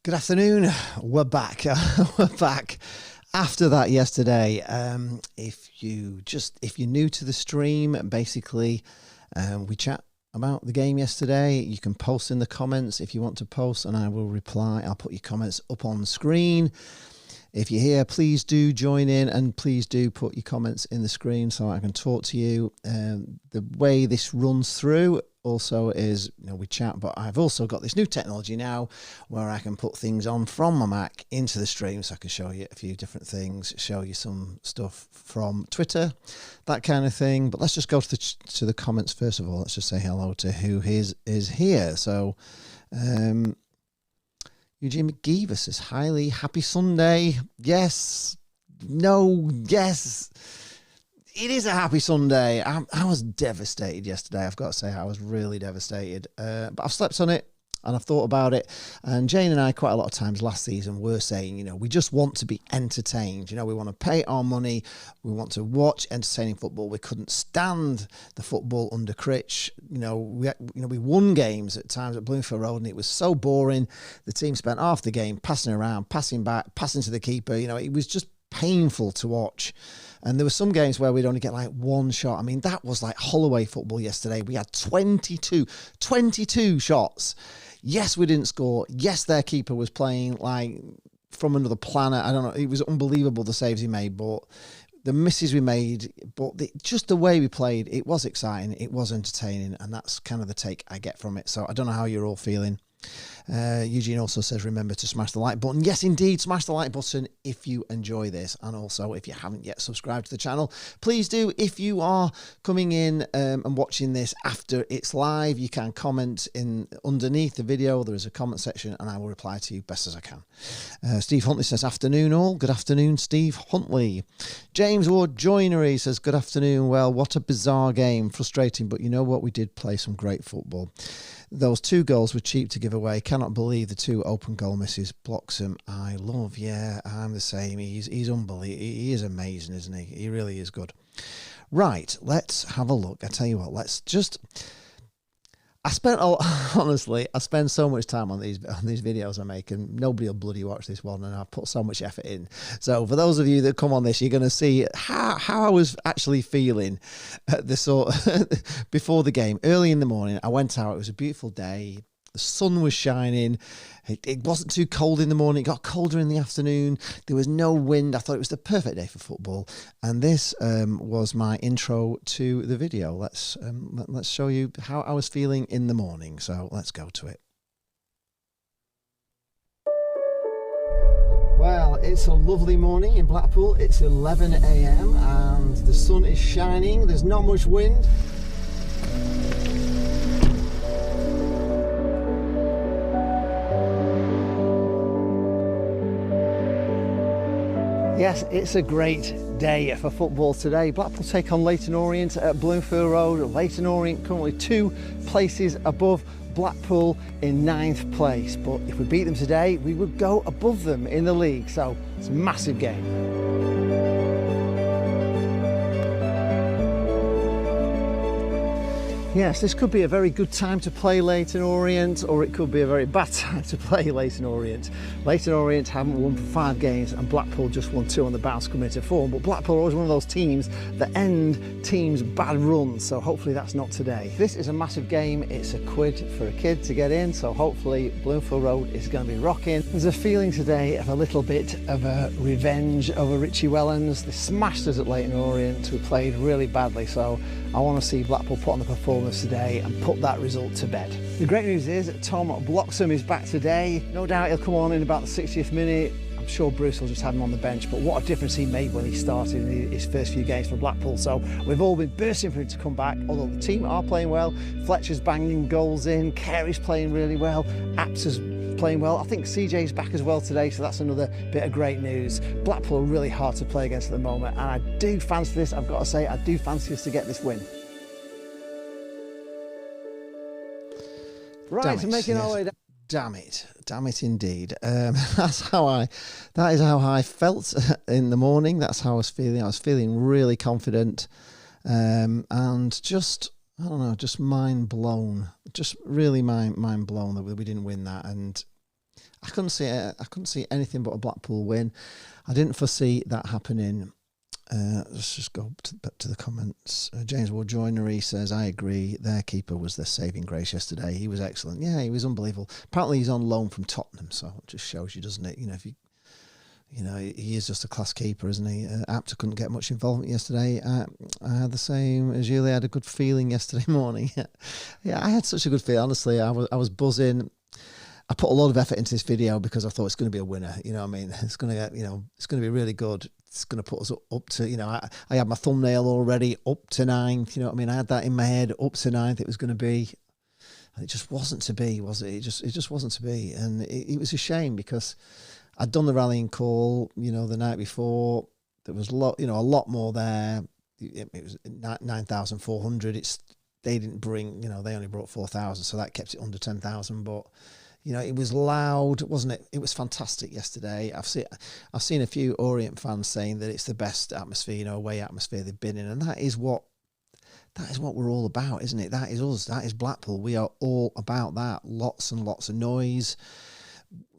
Good afternoon. We're back. We're back after that yesterday. If you're new to the stream, basically, we chat about the game yesterday. You can post in the comments if you want to post, and I will reply. I'll put your comments up on the screen. If you're here, please do join in and please do put your comments in the screen so I can talk to you. The way this runs through also is, we chat, but I've also got this new technology now where I can put things on from my Mac into the stream, so I can show you a few different things, show you some stuff from Twitter, that kind of thing. But let's just go to the comments first of all. Let's just say hello to who is here. So Eugene McGeever says, happy Sunday. Yes, no, yes. It is a happy Sunday. I was devastated yesterday. I've got to say, I was really devastated. But I've slept on it and I've thought about it. And Jane and I, quite a lot of times last season, were saying, we just want to be entertained. We want to pay our money. We want to watch entertaining football. We couldn't stand the football under Critch. We won games at times at Bloomfield Road, and it was so boring. The team spent half the game passing around, passing back, passing to the keeper. It was just painful to watch. And there were some games where we'd only get like one shot. I mean, that was like Holloway football yesterday. We had 22 shots. Yes, we didn't score. Yes, their keeper was playing like from another planet. I don't know. It was unbelievable, the saves he made, but the misses we made, but just the way we played, it was exciting. It was entertaining. And that's kind of the take I get from it. So I don't know how you're all feeling. Eugene also says, remember to smash the like button. Yes, indeed, smash the like button if you enjoy this. And also, if you haven't yet subscribed to the channel, please do. If you are coming in and watching this after it's live, you can comment in underneath the video. There is a comment section and I will reply to you best as I can. Steve Huntley says, afternoon all. Good afternoon, Steve Huntley. James Ward Joinery says, good afternoon. Well, what a bizarre game. Frustrating, but you know what? We did play some great football. Those 2 goals were cheap to give away. Cannot believe the 2 open goal misses. Bloxham, I love. Yeah, I'm the same. He's unbelievable. He is amazing, isn't he? He really is good. Right, let's have a look. I tell you what, I spend so much time on these videos I make, and nobody will bloody watch this one, and I've put so much effort in. So for those of you that come on this, you're going to see how I was actually feeling at before the game. Early in the morning, I went out. It was a beautiful day. The sun was shining. It wasn't too cold in the morning. It got colder in the afternoon. There was no wind. I thought it was the perfect day for football. And this was my intro to the video. Let's show you how I was feeling in the morning. So let's go to it. Well, it's a lovely morning in Blackpool. It's 11 a.m. and the sun is shining. There's not much wind. Yes, it's a great day for football today. Blackpool take on LEYTON ORIENT at Bloomfield Road. LEYTON ORIENT currently 2 places above Blackpool in 9th place. But if we beat them today, we would go above them in the league. So it's a massive game. Yes, this could be a very good time to play LEYTON ORIENT, or it could be a very bad time to play LEYTON ORIENT. LEYTON ORIENT haven't won for 5 games, and Blackpool just won 2 on the bounce coming into form. But Blackpool are always one of those teams that end teams' bad runs, so hopefully that's not today. This is a massive game. It's £1 for a kid to get in, so hopefully Bloomfield Road is going to be rocking. There's a feeling today of a little bit of a revenge over Richie Wellens. They smashed us at LEYTON ORIENT. We played really badly, so I want to see Blackpool put on the performance today and put that result to bed. The great news is Tom Bloxham is back today. No doubt he'll come on in about the 60th minute. I'm sure Bruce will just have him on the bench, but what a difference he made when he started in his first few games for Blackpool. So we've all been bursting for him to come back, although the team are playing well. Fletcher's banging goals in, Carey's playing really well, Apps is playing well. I think CJ's back as well today, so that's another bit of great news. Blackpool are really hard to play against at the moment, and I do fancy this. I've got to say, I do fancy us to get this win. Right, so making our way down. Damn it indeed. That is how I felt in the morning. That's how I was feeling. I was feeling really confident, and just, I don't know, just mind blown. Just really mind blown that we didn't win that. And I couldn't see anything but a Blackpool win. I didn't foresee that happening. Let's just go back to the comments. James Ward Joinery says, I agree. Their keeper was their saving grace yesterday. He was excellent. Yeah, he was unbelievable. Apparently he's on loan from Tottenham, so it just shows you, doesn't it? He is just a class keeper, isn't he? Apter couldn't get much involvement yesterday. I had the same as you. I had a good feeling yesterday morning. Yeah, I had such a good feeling. Honestly, I was buzzing. I put a lot of effort into this video because I thought it's going to be a winner. You know what I mean? It's going to get, it's going to be really good. It's going to put us up to, I had my thumbnail already up to 9th. You know what I mean? I had that in my head, up to 9th it was going to be. And it just wasn't to be, was it? It just wasn't to be. And it was a shame because I'd done the rallying call, the night before. There was a lot more there. It was 9,400. They didn't bring, they only brought 4,000, so that kept it under 10,000. But it was loud, wasn't it? It was fantastic yesterday. I've seen a few Orient fans saying that it's the best atmosphere, away atmosphere they've been in, and that is what we're all about, isn't it? That is us. That is Blackpool. We are all about that. Lots and lots of noise.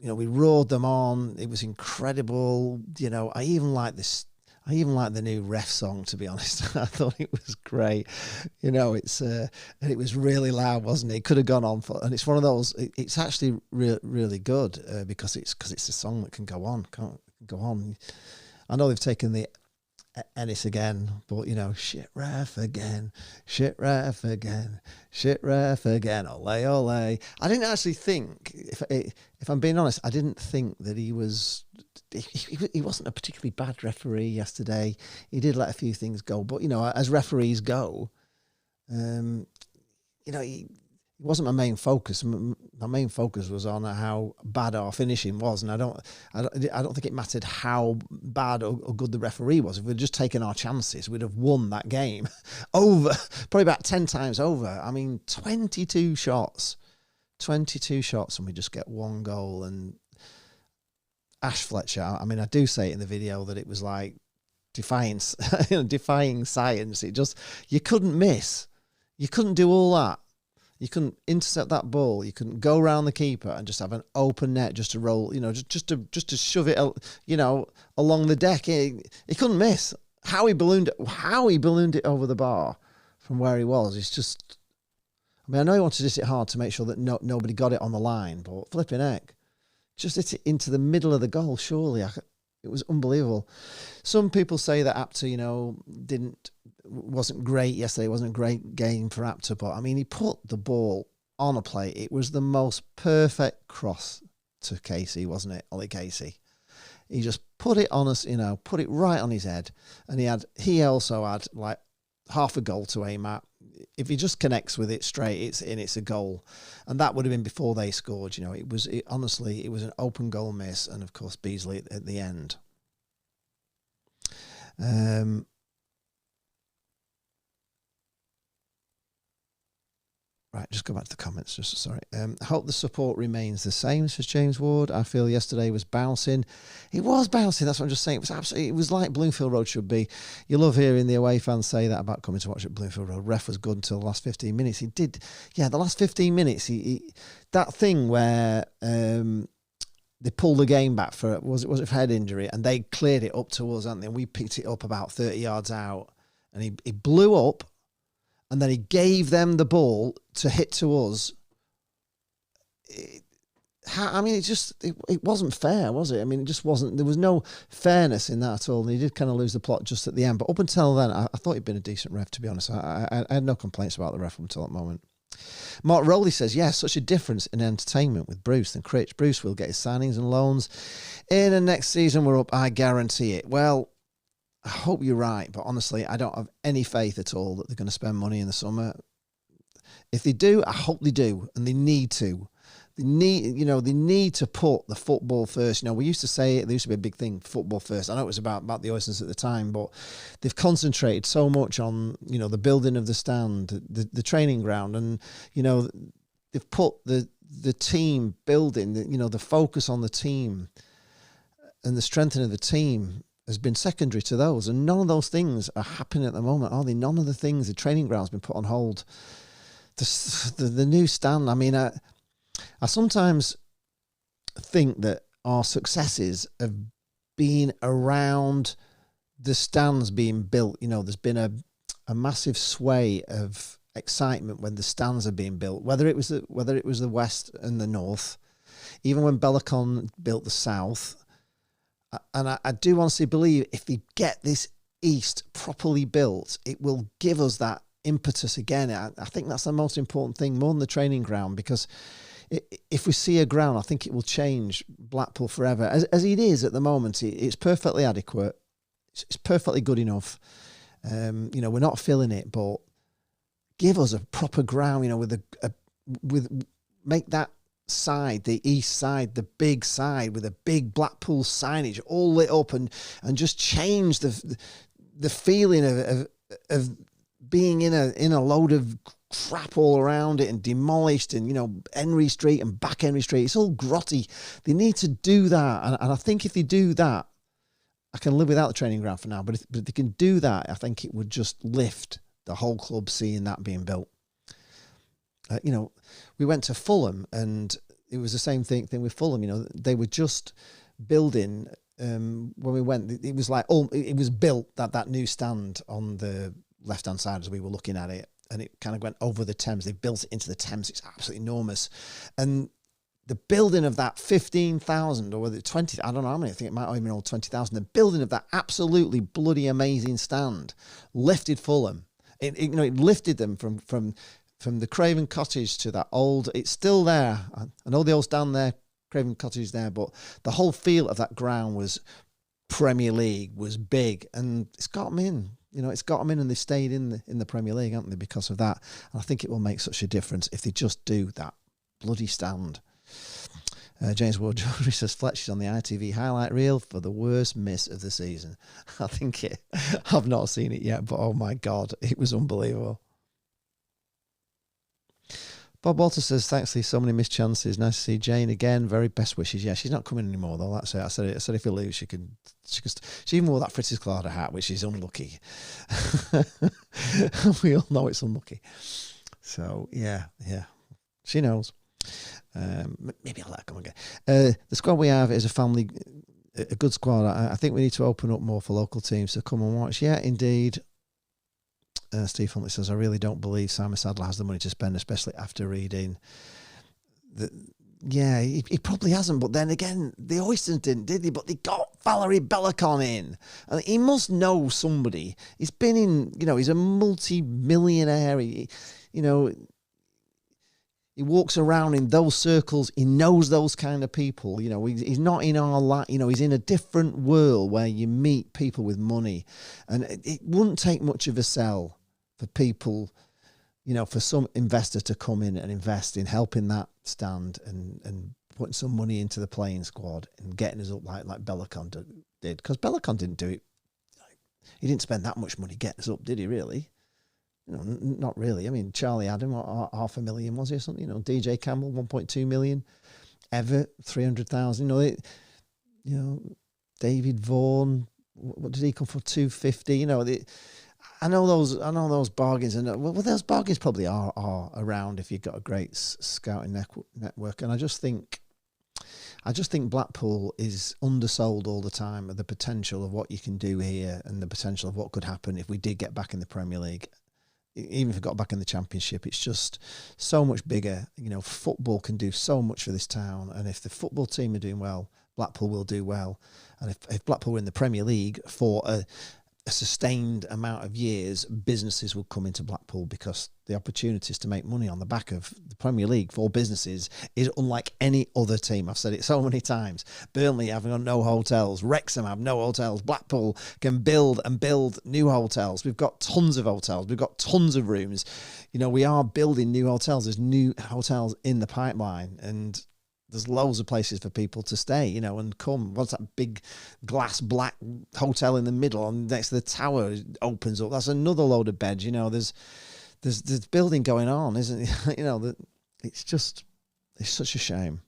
We roared them on. It was incredible. I even like this. I even like the new ref song, to be honest. I thought it was great. And it was really loud, wasn't it? It could have gone on and it's one of those. It's actually really good because it's a song that can go on. Can't go on. I know they've taken the Ennis again, but shit ref again, shit ref again, shit ref again. Ole ole. I didn't actually think, if I'm being honest, I didn't think that he was. He wasn't a particularly bad referee yesterday. He did let a few things go, but as referees go, he wasn't my main focus. My main focus was on how bad our finishing was, and I don't think it mattered how bad or good the referee was. If we'd just taken our chances, we'd have won that game over, probably about 10 times over. I mean, 22 shots, and we just get one goal. And Ash Fletcher, I mean, I do say it in the video that it was like defying science. You couldn't miss. You couldn't do all that. You couldn't intercept that ball. You couldn't go around the keeper and just have an open net just to roll, just to shove it, along the deck. He couldn't miss. How he ballooned it over the bar from where he was. It's just, I know he wanted to hit it hard to make sure that nobody got it on the line, but flipping heck. Just hit it into the middle of the goal, surely. It was unbelievable. Some people say that Apter, wasn't great yesterday. It wasn't a great game for Apter, but I mean, he put the ball on a plate. It was the most perfect cross to Casey, wasn't it? Ollie Casey. He just put it on us, put it right on his head. And he also had like half a goal to aim at. If he just connects with it straight, it's a goal. And that would have been before they scored. Honestly, it was an open goal miss. And of course, Beasley at the end. Right, just go back to the comments. Sorry. I hope the support remains the same, says James Ward. I feel yesterday was bouncing. It was bouncing. That's what I'm just saying. It was like Bloomfield Road should be. You love hearing the away fans say that about coming to watch at Bloomfield Road. Ref was good until the last 15 minutes. He did. Yeah, the last 15 minutes. That thing where they pulled the game back for was it for head injury, and they cleared it up to us, and then we picked it up about 30 yards out, and he blew up. And then he gave them the ball to hit to us. It wasn't fair, was it? I mean, it just wasn't. There was no fairness in that at all. And he did kind of lose the plot just at the end. But up until then, I thought he'd been a decent ref, to be honest. I had no complaints about the ref until that moment. Mark Rowley says, yes, such a difference in entertainment with Bruce than Critch. Bruce will get his signings and loans in, and next season we're up. I guarantee it. Well, I hope you're right, but honestly, I don't have any faith at all that they're going to spend money in the summer. If they do, I hope they do, and they need to. They need to put the football first. We used to say it, there used to be a big thing, football first. I know it was about the Oysters at the time, but they've concentrated so much on, the building of the stand, the training ground, and, they've put the team building, the focus on the team and the strengthening of the team has been secondary to those, and none of those things are happening at the moment, are they? None of the things. The training ground's been put on hold. The new stand. I mean, I sometimes think that our successes have been around the stands being built. You know, there's been a massive sway of excitement when the stands are being built, whether it was the west and the north, even when Bellicon built the south. And I do honestly believe if they get this east properly built, it will give us that impetus again. I think that's the most important thing, more than the training ground, because if we see a ground, I think it will change Blackpool forever. As it is at the moment, it's perfectly adequate. It's perfectly good enough. You know, we're not filling it, but give us a proper ground, you know, make that side, the east side, the big side with a big Blackpool signage all lit up, and just change the feeling of being in a load of crap all around it and demolished, and, you know, Henry Street and back Henry Street, it's all grotty. They need to do that, and I think if they do that, I can live without the training ground for now, but if they can do that, I think it would just lift the whole club seeing that being built. You know, we went to Fulham and it was the same thing with Fulham. You know, they were just building, when we went, it was like, it was built, that new stand on the left-hand side as we were looking at it, and it kind of went over the Thames. They built it into the Thames. It's absolutely enormous. And the building of that 15,000 or whether 20, I don't know how many, I think it might have been all 20,000. The building of that absolutely bloody amazing stand lifted Fulham. It lifted them from the Craven Cottage to that old, it's still there. I know the old stand there, Craven Cottage there, but the whole feel of that ground was Premier League, was big, and it's got them in. You know, it's got them in, and they stayed in the Premier League, haven't they, because of that. And I think it will make such a difference if they just do that bloody stand. James Ward says Fletcher's on the ITV highlight reel for the worst miss of the season. I think I've not seen it yet, but oh my God, it was unbelievable. Bob Walter says, thanks, Lee, so many missed chances. Nice to see Jane again. Very best wishes. Yeah, she's not coming anymore, though. That's it. I said if we lose, she even wore that Fritz's Clara hat, which is unlucky. We all know it's unlucky. So, yeah. She knows. Maybe I'll let her come again. The squad we have is a good squad. I think we need to open up more for local teams to come and watch. Yeah, indeed. Steve Huntley says, I really don't believe Simon Sadler has the money to spend, especially after reading that. Yeah, he probably hasn't. But then again, the Oysters didn't, did they? But they got Valerie Bellicon in. And he must know somebody. He's been in, you know, he's a multi-millionaire. He walks around in those circles. He knows those kind of people. You know, he's not in our life. You know, he's in a different world where you meet people with money. And it wouldn't take much of a sell for people, you know, for some investor to come in and invest in helping that stand and putting some money into the playing squad and getting us up like Bellicon did. Because Bellicon didn't do it. He didn't spend that much money getting us up, did he, really? You know, not really. I mean, Charlie Adam, $500,000, was he, or something? You know, DJ Campbell, 1.2 million. Everett, 300,000. You know, David Vaughan, what did he come for? 250. You know, I know those bargains, and well, those bargains probably are around if you've got a great scouting network. And I just think Blackpool is undersold all the time of the potential of what you can do here and the potential of what could happen if we did get back in the Premier League. Even if we got back in the Championship, it's just so much bigger. You know, football can do so much for this town, and if the football team are doing well, Blackpool will do well. And if Blackpool were in the Premier League for a sustained amount of years, businesses will come into Blackpool, because the opportunities to make money on the back of the Premier League for businesses is unlike any other team. I've said it so many times. Burnley have no hotels. Wrexham have no hotels. Blackpool can build new hotels. We've got tons of hotels. We've got tons of rooms. You know, we are building new hotels. There's new hotels in the pipeline, and there's loads of places for people to stay, you know, and come. Once that big glass black hotel in the middle and next to the tower opens up, that's another load of beds. You know, there's building going on, isn't it? You know, it's such a shame.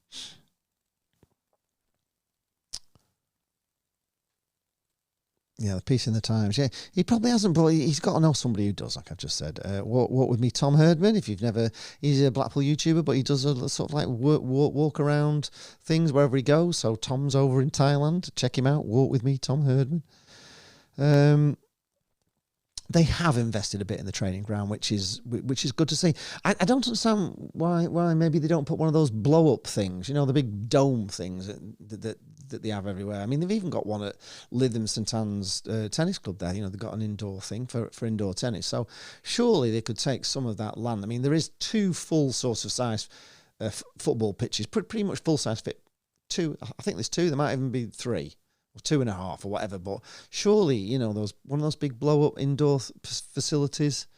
Yeah, the piece in the Times. Yeah, he probably hasn't, but he's got to know somebody who does, like I've just said. Walk with me, Tom Herdman. If you've never, he's a Blackpool YouTuber, but he does a sort of like walk around things wherever he goes. So Tom's over in Thailand. Check him out. Walk with me, Tom Herdman. They have invested a bit in the training ground, which is good to see. I don't understand why maybe they don't put one of those blow up things, the big dome things that they have everywhere. I mean, they've even got one at Lytham St Anne's tennis club there. They've got an indoor thing for indoor tennis. So surely they could take some of that land. I mean, there is 2 full sort of size football pitches, pretty much full size fit. 2, I think there's 2. There might even be 3. Or 2.5 or whatever, but surely one of those big blow up indoor facilities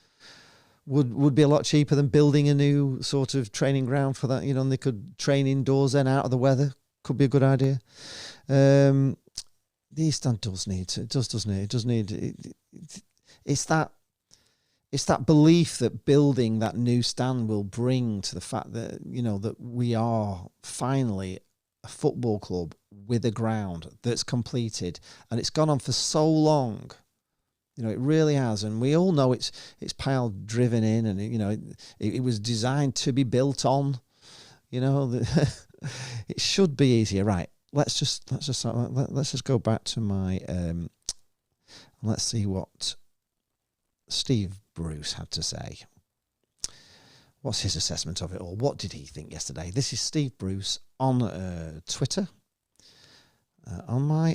would be a lot cheaper than building a new sort of training ground for that. And they could train indoors then out of the weather. Could be a good idea. The East Stand does need. It's that belief that building that new stand will bring to the fact that that we are finally a football club with a ground that's completed, and it's gone on for so long. It really has, and we all know it's pile driven in, and it was designed to be built on. It should be easier, right? Let's just go back to my let's see what Steve Bruce had to say. What's his assessment of it all? What did he think yesterday? This is Steve Bruce on Twitter. On my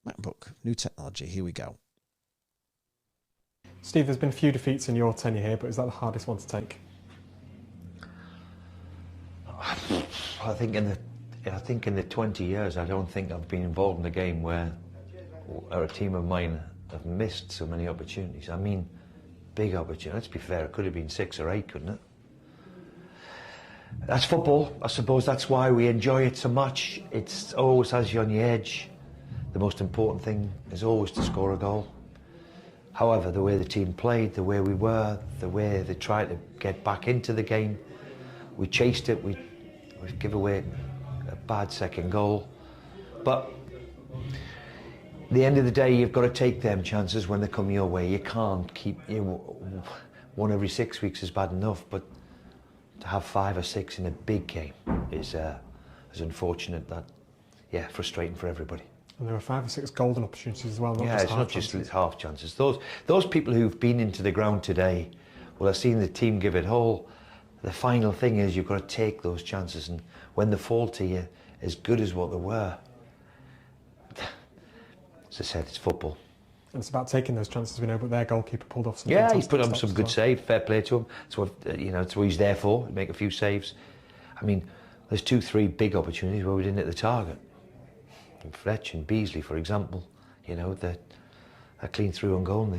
MacBook, new technology. Here we go. Steve, there's been a few defeats in your tenure here, but is that the hardest one to take? I think in the 20 years, I don't think I've been involved in a game where a team of mine have missed so many opportunities. I mean, big opportunities. Let's be fair, it could have been 6 or 8, couldn't it? That's football. I suppose that's why we enjoy it so much. It always has you on the edge. The most important thing is always to score a goal. However, the way the team played, the way we were, the way they tried to get back into the game, we chased it, we give away a bad second goal. But at the end of the day, you've got to take them chances when they come your way. You can't keep, one every 6 weeks is bad enough, but to have 5 or 6 in a big game is unfortunate. That, yeah, frustrating for everybody. And there were 5 or 6 golden opportunities as well. It's not just half chances. Those people who've been into the ground today will have seen the team give it all. The final thing is you've got to take those chances, and when they fall to you, as good as what they were, as I said, it's football. And it's about taking those chances, we know, but their goalkeeper pulled off some. Yeah, he's put on some good saves. Fair play to him. That's what that's what he's there for. Make a few saves. I mean, there's 2-3 big opportunities where we didn't hit the target. And Fletch and Beasley, for example, that clean through on goal.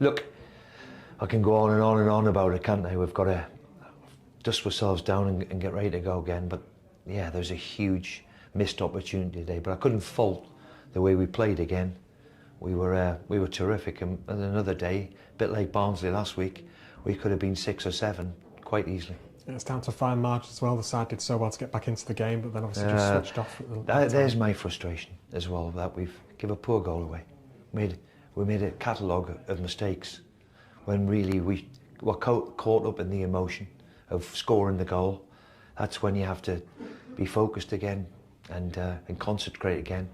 Look, I can go on and on and on about it, can't I? We've got to dust ourselves down and get ready to go again. But yeah, there's a huge missed opportunity today. But I couldn't fault the way we played again. We were terrific, and another day, a bit like Barnsley last week, we could have been 6 or 7 quite easily. And it's down to fine margins as well. The side did so well to get back into the game, but then obviously just switched off. There's my frustration as well, that we've given a poor goal away. We made a catalogue of mistakes when really we were caught up in the emotion of scoring the goal. That's when you have to be focused again and concentrate again.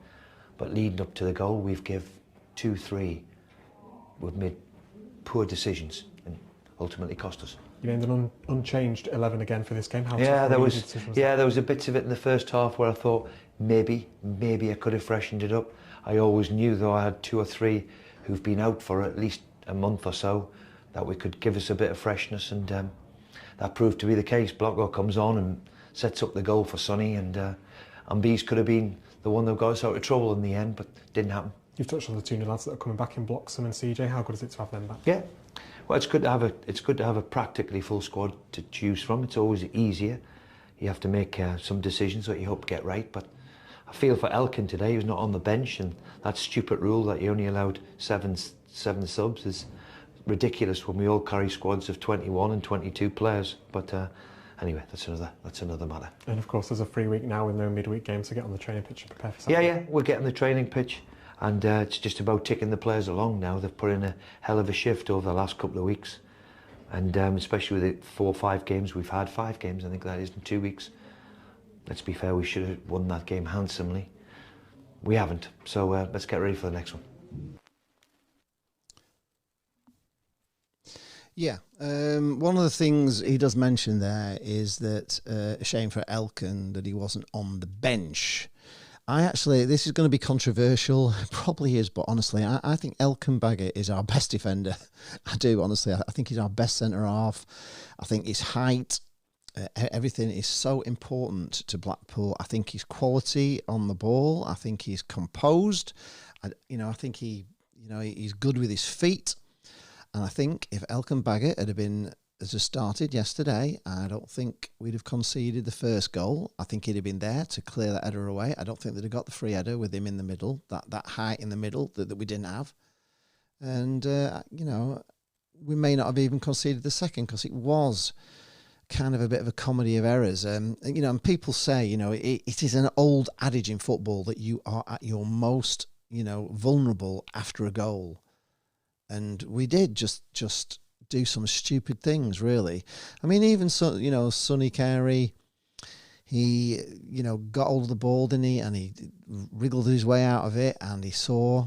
But leading up to the goal, we've given 2-3. We've made poor decisions and ultimately cost us. You named an unchanged 11 again for this game. How there was a bit of it in the first half where I thought maybe I could have freshened it up. I always knew, though, I had 2 or 3 who've been out for at least a month or so, that we could give us a bit of freshness, and that proved to be the case. Blockwell comes on and sets up the goal for Sonny, and Bees could have been the one that got us out of trouble in the end, but didn't happen. You've touched on the 2 new lads that are coming back in Bloxham and CJ. How good is it to have them back? Yeah, well, it's good to have a practically full squad to choose from. It's always easier. You have to make some decisions that you hope to get right, but I feel for Elkin today. He was not on the bench, and that stupid rule that you only allowed seven subs is ridiculous when we all carry squads of 21 and 22 players. But anyway, that's another matter. And of course, there's a free week now with no midweek game to get on the training pitch and prepare for Saturday. Yeah, we'll get on the training pitch. And it's just about taking the players along now. They've put in a hell of a shift over the last couple of weeks. And especially with the 4 or 5 games we've had, 5 games I think that is in 2 weeks. Let's be fair, we should have won that game handsomely. We haven't, so let's get ready for the next one. Yeah, one of the things he does mention there is that a shame for Elkan that he wasn't on the bench. This is going to be controversial, probably is, but honestly, I think Elkan Baggott is our best defender. I do, honestly. I think he's our best centre-half. I think his height, everything is so important to Blackpool. I think his quality on the ball. I think he's composed. I think he's good with his feet. And I think if Elkan Baggott had started yesterday, I don't think we'd have conceded the first goal. I think he'd have been there to clear that header away. I don't think they'd have got the free header with him in the middle, that height in the middle that we didn't have. And, we may not have even conceded the second because it was kind of a bit of a comedy of errors. And people say, it is an old adage in football that you are at your most, vulnerable after a goal. And we did just do some stupid things, really. I mean, even Sonny Carey, he got hold of the ball, didn't he? And he wriggled his way out of it, and he saw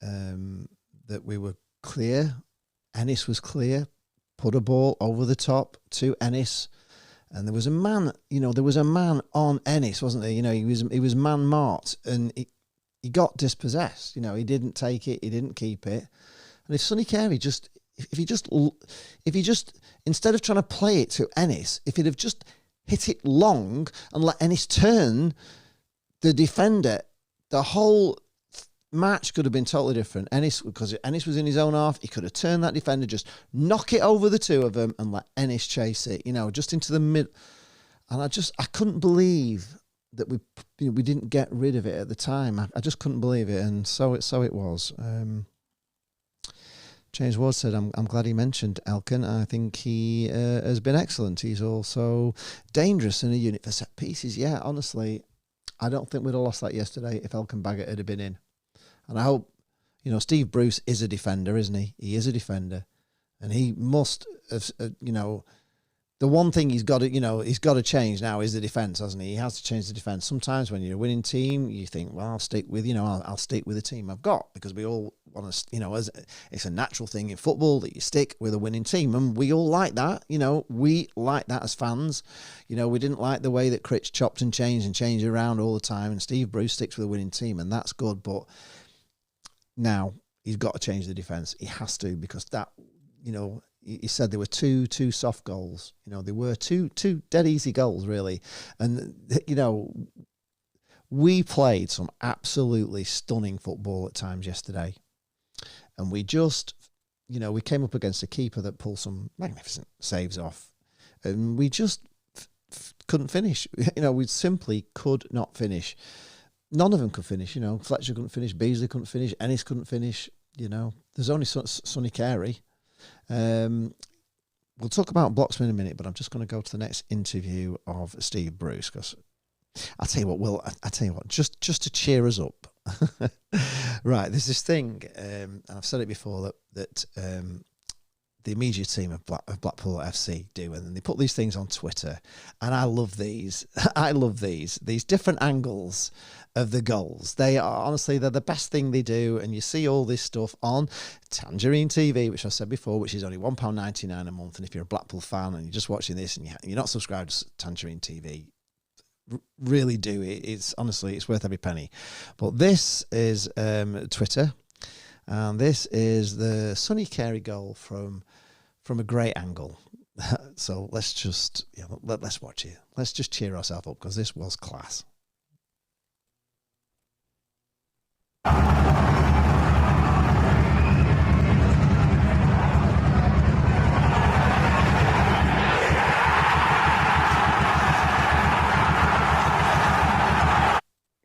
that we were clear. Ennis was clear, put a ball over the top to Ennis, and there was a man. There was a man on Ennis, wasn't there? He was man marked, and he got dispossessed. He didn't take it, he didn't keep it. And if Sonny Carey if he just instead of trying to play it to Ennis, if he'd have just hit it long and let Ennis turn the defender, the whole match could have been totally different. Because Ennis was in his own half, he could have turned that defender, just knock it over the two of them and let Ennis chase it, just into the mid. And I couldn't believe that we didn't get rid of it at the time. I just couldn't believe it, and so it was. James Ward said, I'm glad he mentioned Elkan. I think he has been excellent. He's also dangerous in a unit for set pieces. Yeah, honestly, I don't think we'd have lost that yesterday if Elkan Baggott had been in. And I hope, Steve Bruce is a defender, isn't he? He is a defender. And he must have, the one thing he's got to change now is the defence, hasn't he? He has to change the defence. Sometimes when you're a winning team, you think, well, I'll stick with the team I've got, because we all want to, it's a natural thing in football that you stick with a winning team, and we all like that. We like that as fans. We didn't like the way that Critch chopped and changed around all the time, and Steve Bruce sticks with a winning team, and that's good. But now he's got to change the defence. He has to, because that, he said there were two soft goals. There were two dead easy goals, really. And, we played some absolutely stunning football at times yesterday. And we just, we came up against a keeper that pulled some magnificent saves off. And we just couldn't finish. We simply could not finish. None of them could finish. Fletcher couldn't finish. Beasley couldn't finish. Ennis couldn't finish. There's only Sonny Carey. We'll talk about Bloxman in a minute, but I'm just going to go to the next interview of Steve Bruce, because I'll tell you what, just to cheer us up. Right, there's this thing, and I've said it before, that the immediate team of Blackpool FC do, and then they put these things on Twitter, and I love these. I love these different angles of the goals. They're the best thing they do, and you see all this stuff on Tangerine TV, which I said before, which is only £1.99 a month, and if you're a Blackpool fan and you're just watching this and you're not subscribed to Tangerine TV, really do. It's honestly, it's worth every penny. But this is Twitter, and this is the Sonny Carey goal from a great angle. So let's just let's watch it. Let's just cheer ourselves up, because this was class.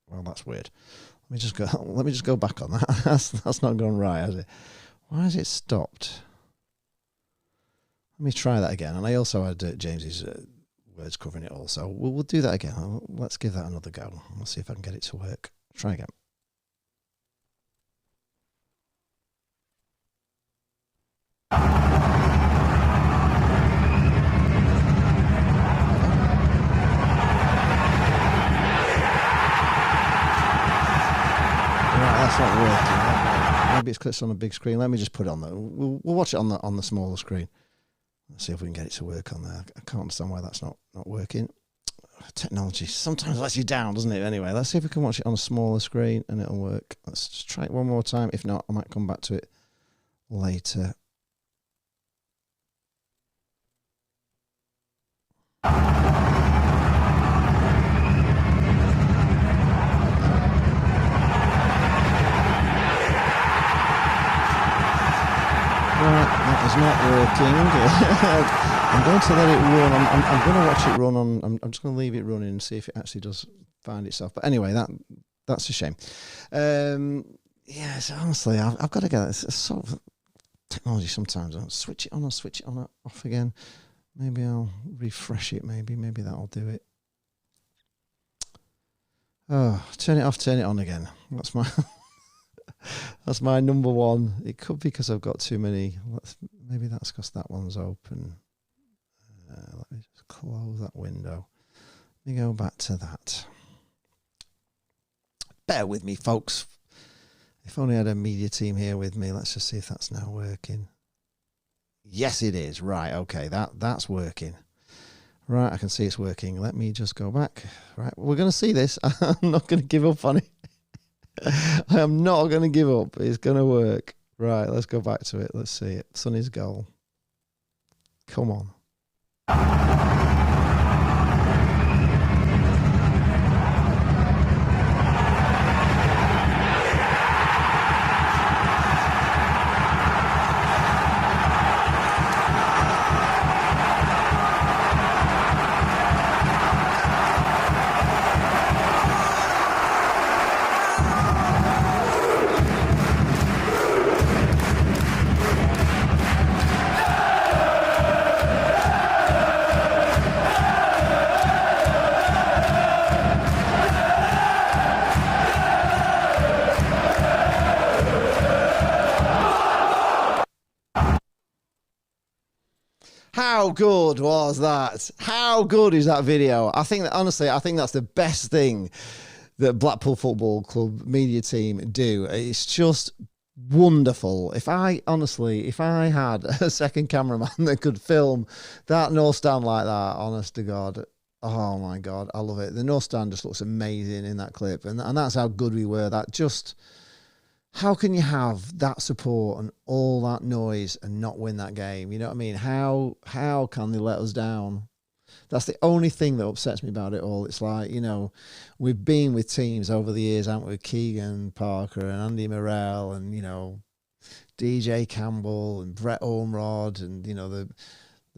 Well, that's weird. Let me just go back on that. That's not gone right, has it? Why has it stopped? Let me try that again. And I also had James's words covering it also. We'll do that again. Let's give that another go. Let's see if I can get it to work. Try again. it's not working. Maybe it's because it's on a big screen. Let me just put it on there. We'll watch it on the smaller screen. Let's see if we can get it to work on there. I can't understand why that's not working. Technology sometimes lets you down, doesn't it? Anyway, let's see if we can watch it on a smaller screen and it'll work. Let's just try it one more time. If not, I might come back to it later. Right, that is not working. I'm going to let it run. I'm going to watch it run on. I'm just going to leave it running and see if it actually does find itself. But anyway, that's a shame. Yes, honestly, I've got to get it. It's sort of technology sometimes. I'll switch it on or switch it on off again. Maybe I'll refresh it. Maybe that'll do it. Oh, turn it off, turn it on again. That's my. That's my number one. It could be because I've got too many. Maybe that's because that one's open. Let me just close that window. Let me go back to that. Bear with me, folks. If only I had a media team here with me. Let's just see if that's now working. Yes, it is. Right, okay, that's working. Right, I can see it's working. Let me just go back. Right, we're going to see this. I'm not going to give up on it. I am not going to give up. It's going to work. Right, let's go back to it. Let's see it. Sonny's goal. Come on. How good was that? How good is that video? I think that, honestly, I think that's the best thing that Blackpool Football Club media team do. It's just wonderful. If I had a second cameraman that could film that North Stand like that, honest to God, oh my God, I love it. The North Stand just looks amazing in that clip. And that's how good we were. That just... How can you have that support and all that noise and not win that game? You know what I mean? How can they let us down? That's the only thing that upsets me about it all. It's like, you know, we've been with teams over the years, haven't we? With Keegan Parker and Andy Morrell and, you know, DJ Campbell and Brett Ormrod and, you know, the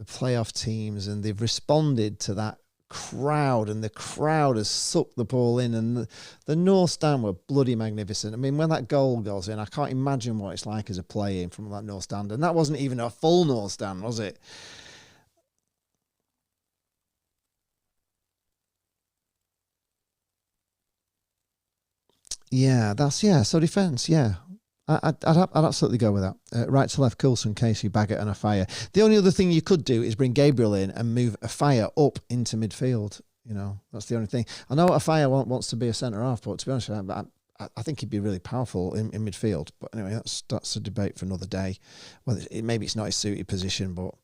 playoff teams, and they've responded to that crowd, and the crowd has sucked the ball in, and the North Stand were bloody magnificent. I mean, when that goal goes in, I can't imagine what it's like as a player in from that North Stand, and that wasn't even a full North Stand, was it? Yeah, so defence, yeah. I'd absolutely go with that. Right to left, Coulson, Casey, Baggett and Afire. The only other thing you could do is bring Gabriel in and move Afire up into midfield. You know, that's the only thing. I know Afire wants to be a centre-half, but to be honest with you, I think he'd be really powerful in midfield. But anyway, that's a debate for another day. Well, maybe it's not his suited position, but...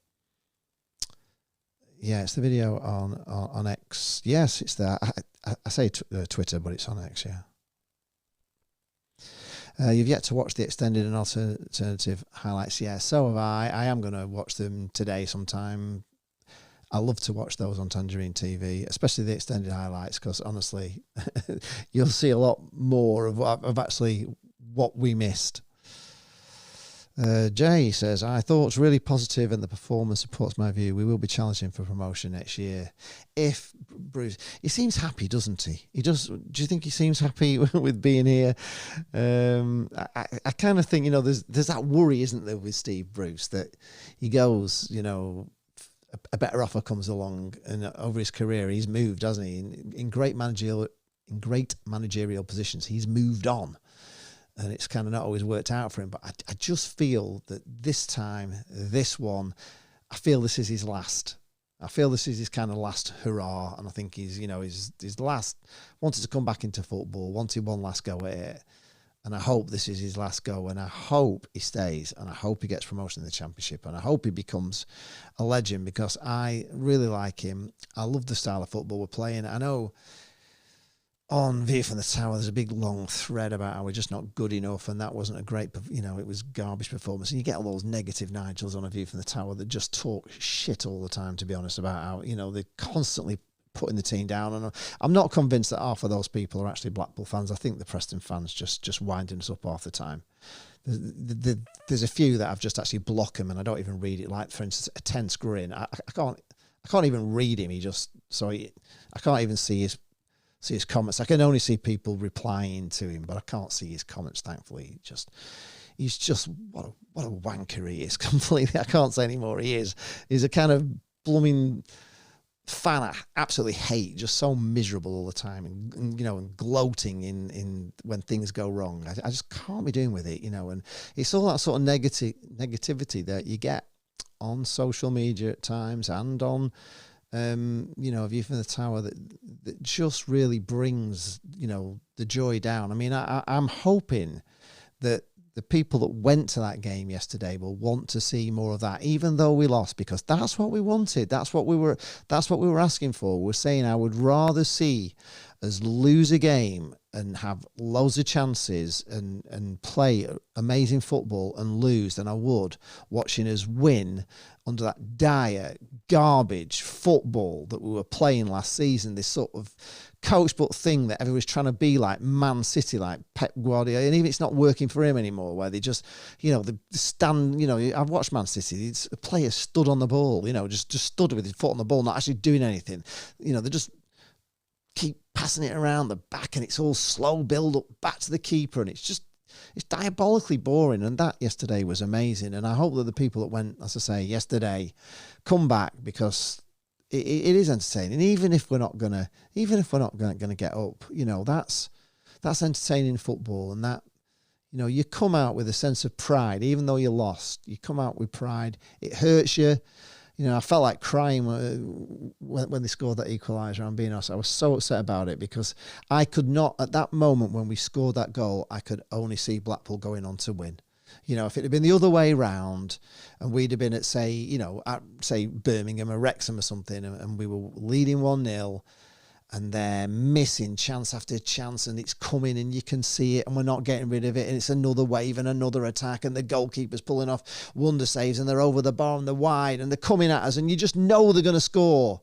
Yeah, it's the video on X. Yes, it's there. I say Twitter, but it's on X, yeah. You've yet to watch the extended and alternative highlights. Yeah, so have I. I am going to watch them today sometime. I love to watch those on Tangerine TV, especially the extended highlights, because honestly, you'll see a lot more of actually what we missed. Jay says, I thought it was really positive and the performance supports my view. We will be challenging for promotion next year. If Bruce, he seems happy, doesn't he? Do you think he seems happy with being here? I kind of think, you know, there's that worry, isn't there, with Steve Bruce, that he goes, you know, a better offer comes along, and over his career he's moved, hasn't he? In great managerial positions, he's moved on. And it's kind of not always worked out for him. But I just feel that this time, this one, I feel this is his last. I feel this is his kind of last hurrah. And I think he's, you know, his last, wanted to come back into football, wanted one last go at it. And I hope this is his last go, and I hope he stays, and I hope he gets promotion in the Championship, and I hope he becomes a legend, because I really like him. I love the style of football we're playing. I know on View from the Tower there's a big long thread about how we're just not good enough, and that wasn't a great, it was garbage performance. And you get all those negative Nigels on A View from the Tower that just talk shit all the time, to be honest, about how, they're constantly putting the team down. And I'm not convinced that half of those people are actually Blackpool fans. I think the Preston fans just winding us up half the time. There's a few that I've just actually blocked him and I don't even read it. Like, for instance, a tense grin. I can't even read him. I can't even see his comments. I can only see people replying to him, but I can't see his comments, thankfully. He's just what a wanker he is. Completely, I can't say anymore. He's a kind of blooming fan I absolutely hate, just so miserable all the time, and gloating in when things go wrong. I just can't be doing with it, and it's all that sort of negativity that you get on social media at times, and on View from the Tower, that just really brings the joy down. I mean, I'm hoping that the people that went to that game yesterday will want to see more of that, even though we lost, because that's what we wanted. That's what we were asking for. We're saying I would rather see us lose a game and have loads of chances and play amazing football and lose than I would watching us win under that dire garbage football that we were playing last season. This sort of coach book thing that everybody's trying to be like Man City, like Pep Guardiola, and even it's not working for him anymore, where they just, they stand, I've watched Man City, the players stood on the ball, just stood with his foot on the ball, not actually doing anything. They just keep passing it around the back, and it's all slow build up back to the keeper, and it's diabolically boring. And that yesterday was amazing, and I hope that the people that went, as I say, yesterday, come back, because it is entertaining. Even if we're not gonna get up, that's entertaining football, and that you come out with a sense of pride, even though you lost. You come out with pride. It hurts you. I felt like crying when they scored that equaliser. I'm being honest. I was so upset about it, because I could not, at that moment when we scored that goal, I could only see Blackpool going on to win. If it had been the other way round and we'd have been at, say Birmingham or Wrexham or something, and we were leading 1-0 and they're missing chance after chance, and it's coming and you can see it and we're not getting rid of it, and it's another wave and another attack, and the goalkeeper's pulling off wonder saves and they're over the bar and they're wide and they're coming at us, and you just know they're going to score.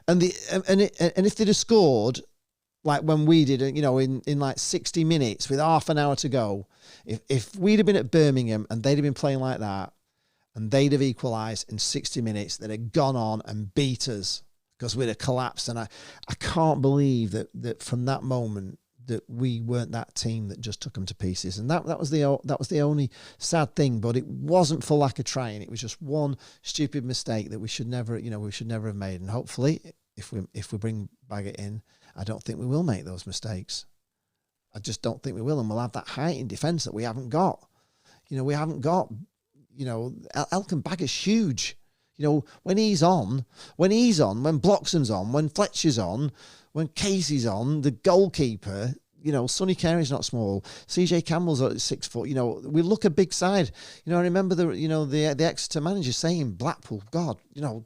And if they'd have scored like when we did, in like 60 minutes with half an hour to go, if we'd have been at Birmingham and they'd have been playing like that and they'd have equalised in 60 minutes, they'd have gone on and beat us, because we'd have collapsed. And I can't believe that from that moment that we weren't that team that just took them to pieces. And that was the only sad thing, but it wasn't for lack of trying. It was just one stupid mistake that we should never have made. And hopefully, if we bring Baggett in, I don't think we will make those mistakes. I just don't think we will, and we'll have that height in defence that we haven't got. We haven't got. Elkan Baggett's huge. When he's on, when Bloxham's on, when Fletcher's on, when Casey's on, the goalkeeper, Sonny Carey's not small. CJ Campbell's at 6 foot. We look a big side. I remember the Exeter manager saying, Blackpool, God,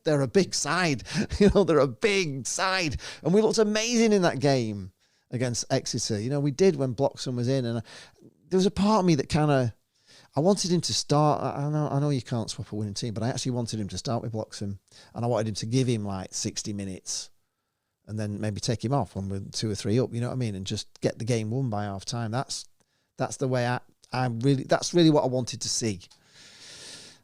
they're a big side. They're a big side. And we looked amazing in that game against Exeter. We did when Bloxham was in. And there was a part of me that kind of, I wanted him to start. I know you can't swap a winning team, but I actually wanted him to start with Bloxham, and I wanted him to give him like 60 minutes and then maybe take him off when we're 2 or 3 up, you know what I mean? And just get the game won by half time. That's the way that's really what I wanted to see.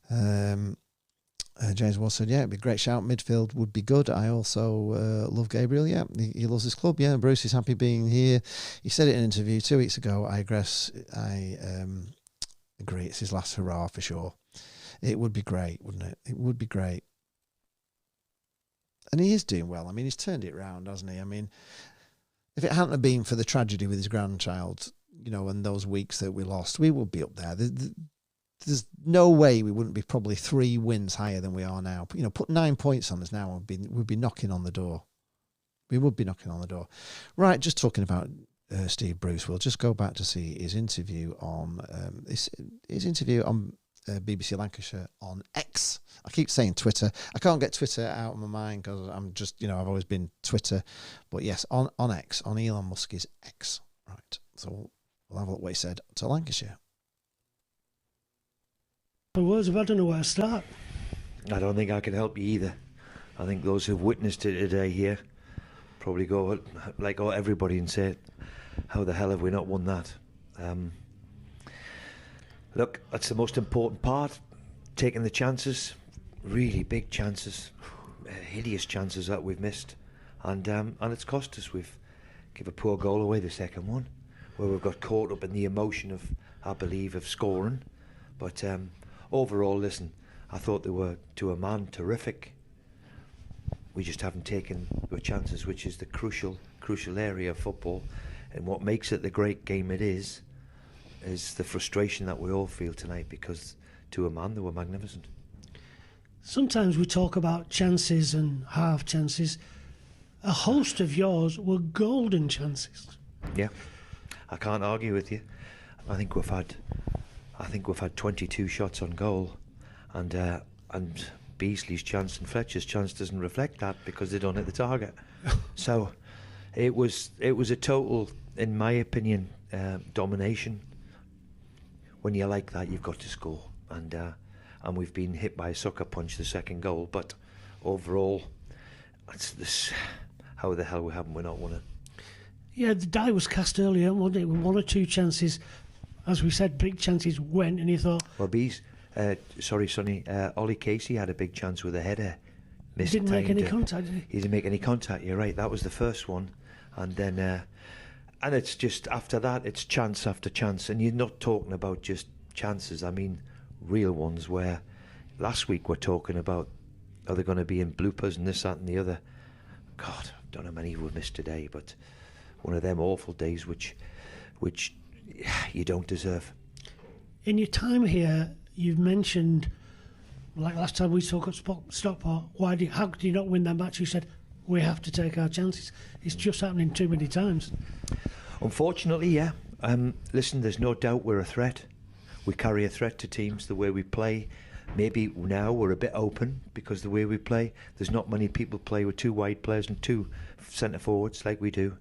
James Wall said, it'd be a great shout. Midfield would be good. I also love Gabriel. Yeah, he loves his club. Yeah, Bruce is happy being here. He said it in an interview 2 weeks ago. I agree, it's his last hurrah for sure. It would be great, wouldn't it? It would be great. And he is doing well. I mean, he's turned it around, hasn't he? I mean, if it hadn't have been for the tragedy with his grandchild, and those weeks that we lost, we would be up there. There's no way we wouldn't be probably 3 wins higher than we are now. Put 9 points on us now, we'd be knocking on the door. We would be knocking on the door. Right, just talking about Steve Bruce. We'll just go back to see his interview on BBC Lancashire on X. I keep saying Twitter. I can't get Twitter out of my mind because I'm just, I've always been Twitter. But yes, on X, on Elon Musk's X. Right. So we'll have a look what he said to Lancashire. The words of I don't know where to start. I don't think I can help you either. I think those who've witnessed it today here probably go like everybody and say, how the hell have we not won that? Look, that's the most important part. Taking the chances, really big chances, hideous chances that we've missed, and it's cost us. We've given a poor goal away, the second one, where we've got caught up in the emotion of, I believe, of scoring. But overall, listen, I thought they were, to a man, terrific. We just haven't taken the chances, which is the crucial area of football. And what makes it the great game it is the frustration that we all feel tonight, because to a man, they were magnificent. Sometimes we talk about chances and half chances. A host of yours were golden chances. Yeah, I can't argue with you. I think we've had 22 shots on goal, and Beasley's chance and Fletcher's chance doesn't reflect that because they don't hit the target. So it was a total, in my opinion, domination. When you're like that, you've got to score, and we've been hit by a sucker punch the second goal. But overall, it's this. How the hell haven't we not won it? Yeah, the die was cast earlier, wasn't it? With one or two chances, as we said, big chances went, and you thought. Well, sorry, Sonny. Ollie Casey had a big chance with a header. He didn't make any contact, did he? He didn't make any contact. You're right. That was the first one, and then. And it's just, after that, it's chance after chance. And you're not talking about just chances. I mean, real ones where last week we're talking about, are they going to be in bloopers and this, that and the other. God, I don't know how many we've missed today, but one of them awful days which you don't deserve. In your time here, you've mentioned, like last time we talked at Stockport, how could you not win that match? You said, we have to take our chances. It's just happening too many times. Unfortunately, yeah. Listen, there's no doubt we're a threat. We carry a threat to teams the way we play. Maybe now we're a bit open because the way we play, there's not many people play with two wide players and two centre forwards like we do.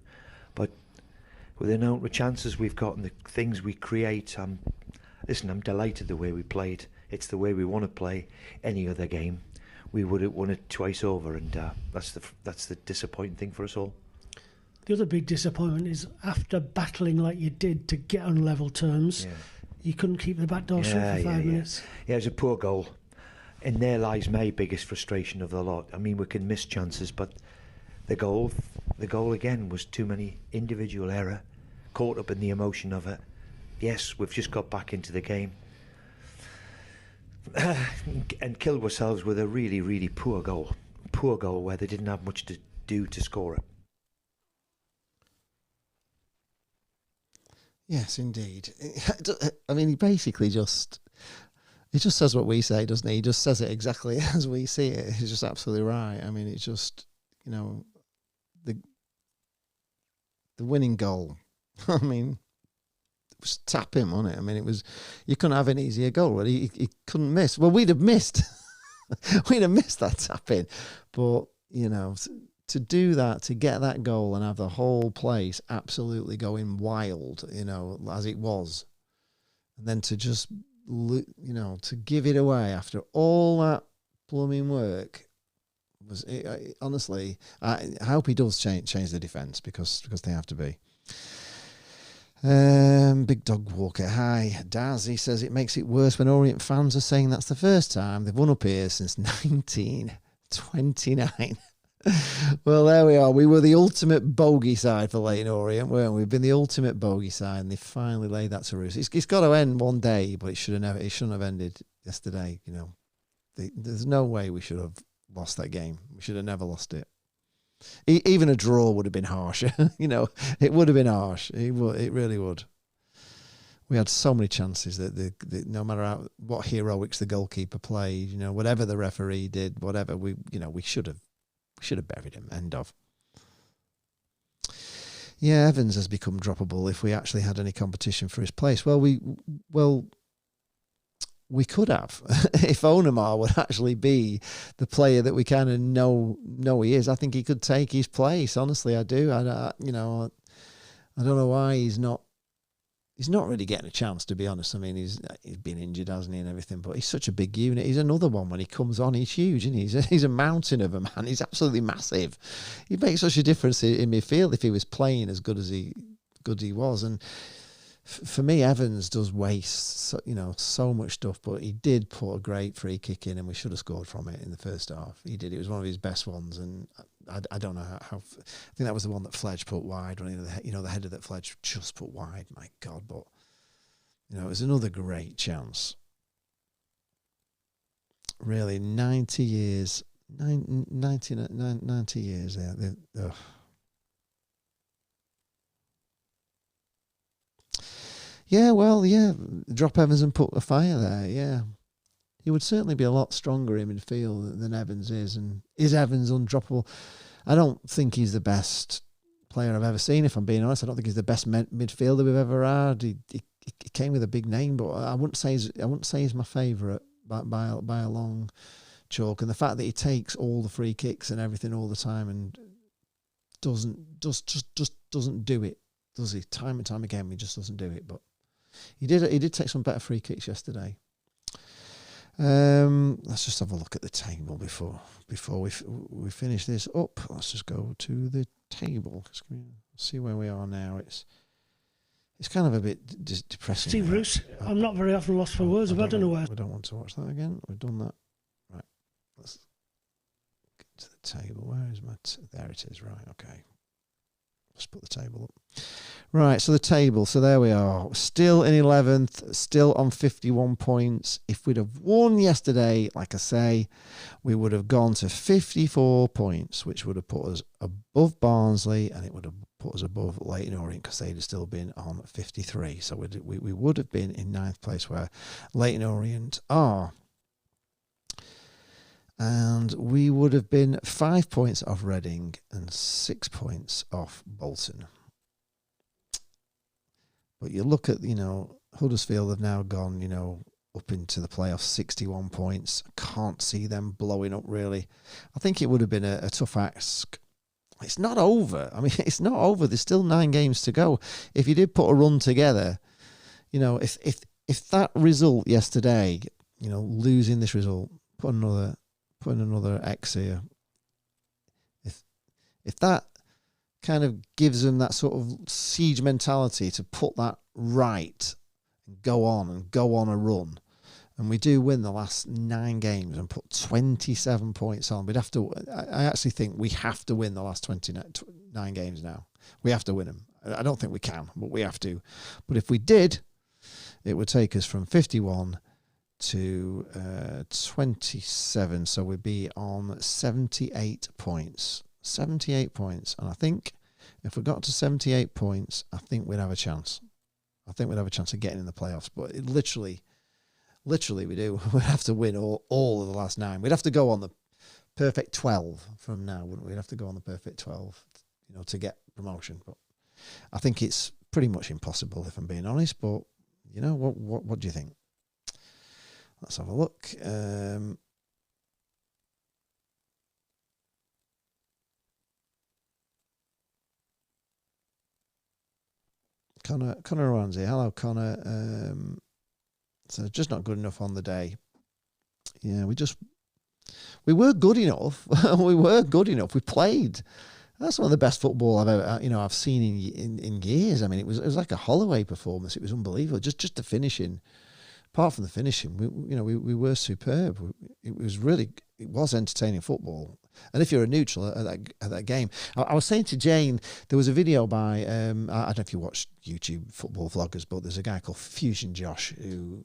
But with the amount of chances we've got and the things we create, I'm delighted the way we played. It's the way we want to play. Any other game, we would have won it twice over, and that's the disappointing thing for us all. The other big disappointment is after battling like you did to get on level terms, you couldn't keep the back door shut for 5 minutes. Yeah, it was a poor goal. And there lies my biggest frustration of the lot. I mean, we can miss chances, but the goal again was too many individual error, caught up in the emotion of it. Yes, we've just got back into the game and killed ourselves with a really, really poor goal where they didn't have much to do to score it. Yes, indeed. I mean, he basically he just says what we say, doesn't he? He just says it exactly as we see it. He's just absolutely right. I mean, it's just, the winning goal. I mean, it was tap him, wasn't it? I mean, it was, you couldn't have an easier goal. He couldn't miss. Well, we'd have missed. We'd have missed that tap in. But, to do that, to get that goal and have the whole place absolutely going wild, as it was, and then to just, to give it away after all that plumbing work, honestly, I hope he does change the defence because they have to be. Big Dog Walker, hi. Daz, he says it makes it worse when Orient fans are saying that's the first time they've won up here since 1929. Well, there we are. We were the ultimate bogey side for Leyton Orient, weren't we? We've been the ultimate bogey side, and they finally laid that to roost. It's got to end one day, but it shouldn't have ended yesterday. There's no way we should have lost that game. We should have never lost it. Even a draw would have been harsher. It would have been harsh. It really would. We had so many chances that no matter what heroics the goalkeeper played, whatever the referee did, whatever we should have buried him. End of. Yeah, Evans has become droppable if we actually had any competition for his place. Well, we could have if Onamar would actually be the player that we kind of know he is. I think he could take his place. Honestly, I do. I don't know why he's not really getting a chance, to be honest. I mean, he's been injured, hasn't he, and everything, but he's such a big unit. He's another one when he comes on. He's huge, and he's a mountain of a man. He's absolutely massive. He makes such a difference in midfield if he was playing as good as he was. And for me, Evans does waste so much stuff, but he did put a great free kick in, and we should have scored from it in the first half. He did. It was one of his best ones, and I don't know how. I think that was the one that Fledge put wide. The header that Fledge just put wide. My God, but it was another great chance. Really, 90 years. 90 years there. Yeah, well, yeah, drop Evans and put a fire there, yeah. He would certainly be a lot stronger in midfield than Evans is. And is Evans undroppable? I don't think he's the best player I've ever seen, if I'm being honest. I don't think he's the best midfielder we've ever had. He came with a big name, but I wouldn't say he's my favourite by a long chalk. And the fact that he takes all the free kicks and everything all the time and doesn't do it, does he? Time and time again, he just doesn't do it. But he did take some better free kicks yesterday. Let's just have a look at the table before we finish this up. Let's just go to the table. See where we are now. It's kind of a bit depressing. Steve Bruce, I'm not very often lost for words, but I don't know where. We don't want to watch that again. We've done that. Right. Let's get to the table. Where is my... there it is. Right, okay. Let's put the table up. Right, so the table. So there we are. Still in 11th, still on 51 points. If we'd have won yesterday, like I say, we would have gone to 54 points, which would have put us above Barnsley, and it would have put us above Leyton Orient because they'd have still been on 53. So we would have been in 9th place where Leyton Orient are. And we would have been 5 points off Reading and 6 points off Bolton. But you look at, Huddersfield have now gone, up into the playoffs, 61 points. I can't see them blowing up, really. I think it would have been a tough ask. It's not over. I mean, it's not over. There's still 9 games to go. If you did put a run together, if that result yesterday, losing this result, putting another X here, if that kind of gives them that sort of siege mentality to put that right and go on a run, and we do win the last 9 games and put 27 points on, I actually think we have to win the last 29 games now. We have to win them. I don't think we can, but we have to. But if we did, it would take us from 51 to 27, so we'd be on 78 points. 78 points, and I think if we got to 78 points, I think we'd have a chance. I think we'd have a chance of getting in the playoffs, but it literally we do. We'd have to win all of the last 9. We'd have to go on the perfect 12 from now, wouldn't we? We'd have to go on the perfect 12, to get promotion. But I think it's pretty much impossible, if I'm being honest. But what do you think? Let's have a look. Connor Ramsey. Hello, Connor. So just not good enough on the day. Yeah, we were good enough. We were good enough. We played. That's one of the best football I've seen in years. I mean, it was like a Holloway performance. It was unbelievable. Just the finishing. Apart from the finishing, we were superb. It was entertaining football. And if you're a neutral at that game, I was saying to Jane, there was a video by I don't know if you watch YouTube football vloggers, but there's a guy called Fusion Josh who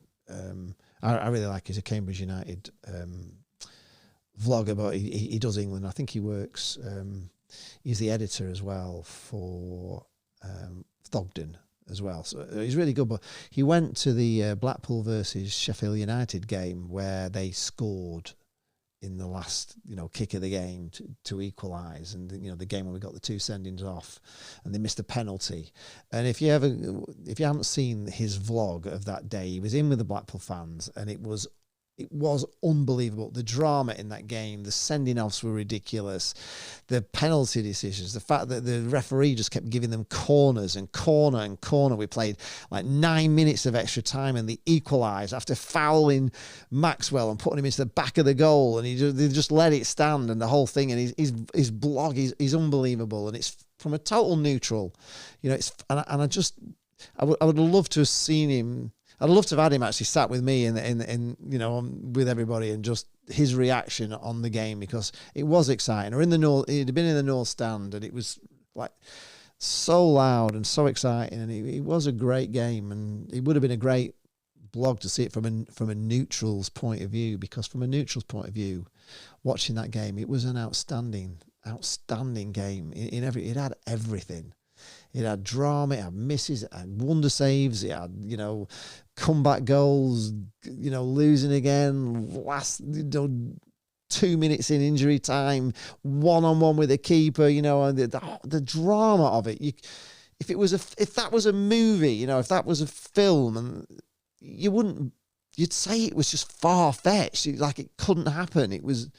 I really like. He's a Cambridge United vlogger, but he does England. I think he works. He's the editor as well for Thogden as well, so he's really good. But he went to the Blackpool versus Sheffield United game where they scored in the last, kick of the game to equalise, and the game when we got the 2 sendings off, and they missed a penalty. And if you haven't seen his vlog of that day, he was in with the Blackpool fans, and it was unbelievable. The drama in that game, the sending offs were ridiculous, the penalty decisions, the fact that the referee just kept giving them corners and corner and corner. We played like 9 minutes of extra time, and they equalised after fouling Maxwell and putting him into the back of the goal, and they just let it stand, and the whole thing. And his blog is unbelievable, and it's from a total neutral. I would love to have seen him. I'd love to have had him actually sat with me with everybody, and just his reaction on the game, because it was exciting. Or he'd been in the North Stand, and it was like so loud and so exciting, and it was a great game, and it would have been a great blog to see it from a neutral's point of view, because from a neutral's point of view, watching that game, it was an outstanding game. It had everything. It had drama, it had misses, it had wonder saves, it had, comeback goals, losing again, last, 2 minutes in injury time, 1-on-1 with the keeper, and the drama of it. If that was a movie, if that was a film, and you'd say it was just far-fetched, like it couldn't happen. It was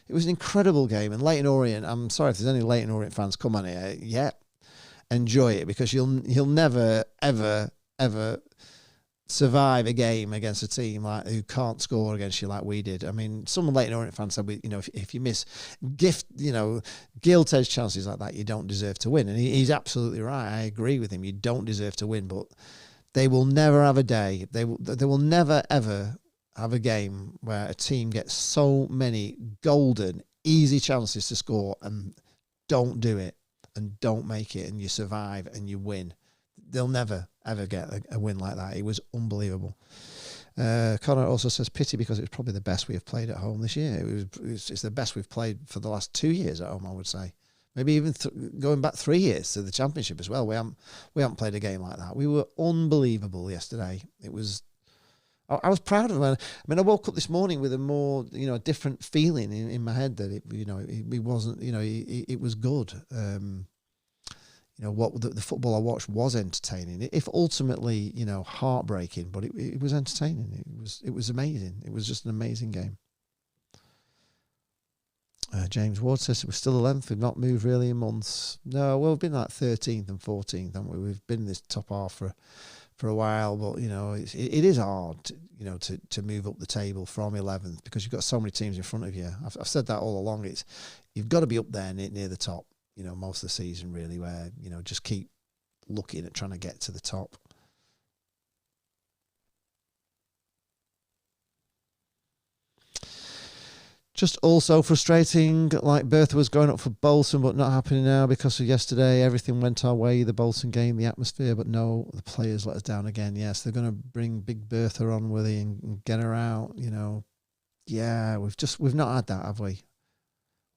an incredible game. And Leyton Orient, I'm sorry if there's any Leyton Orient fans come on here, enjoy it, because you'll never ever survive a game against a team who can't score against you like we did. I mean, some Leyton Orient fans said, if you miss gilt-edged chances like that, you don't deserve to win, and he's absolutely right. I agree with him. You don't deserve to win, but they will never have a day. They will never ever have a game where a team gets so many golden, easy chances to score and don't do it, and don't make it, and you survive and you win. They'll never, ever get a win like that. It was unbelievable. Connor also says, pity, because it's probably the best we have played at home this year. It's the best we've played for the last 2 years at home, I would say. Maybe even going back 3 years to the Championship as well. We haven't played a game like that. We were unbelievable yesterday. It was... I was proud of him. I mean, I woke up this morning with a more, a different feeling in my head, that it wasn't, it was good. What the football I watched was entertaining. If ultimately, heartbreaking, but it was entertaining. It was amazing. It was just an amazing game. James Ward says, we're still 11th. We've not moved really in months. No, well, we've been like 13th and 14th, haven't we? We've been in this top half for a while, but it is hard to move up the table from 11th, because you've got so many teams in front of you. I've said that all along. You've got to be up there near the top, most of the season, really, where just keep looking at trying to get to the top. Just also frustrating, like Bertha was going up for Bolton, but not happening now because of yesterday. Everything went our way, the Bolton game, the atmosphere, but no, the players let us down again. Yes, they're going to bring Big Bertha on with it and get her out, Yeah, we've not had that, have we?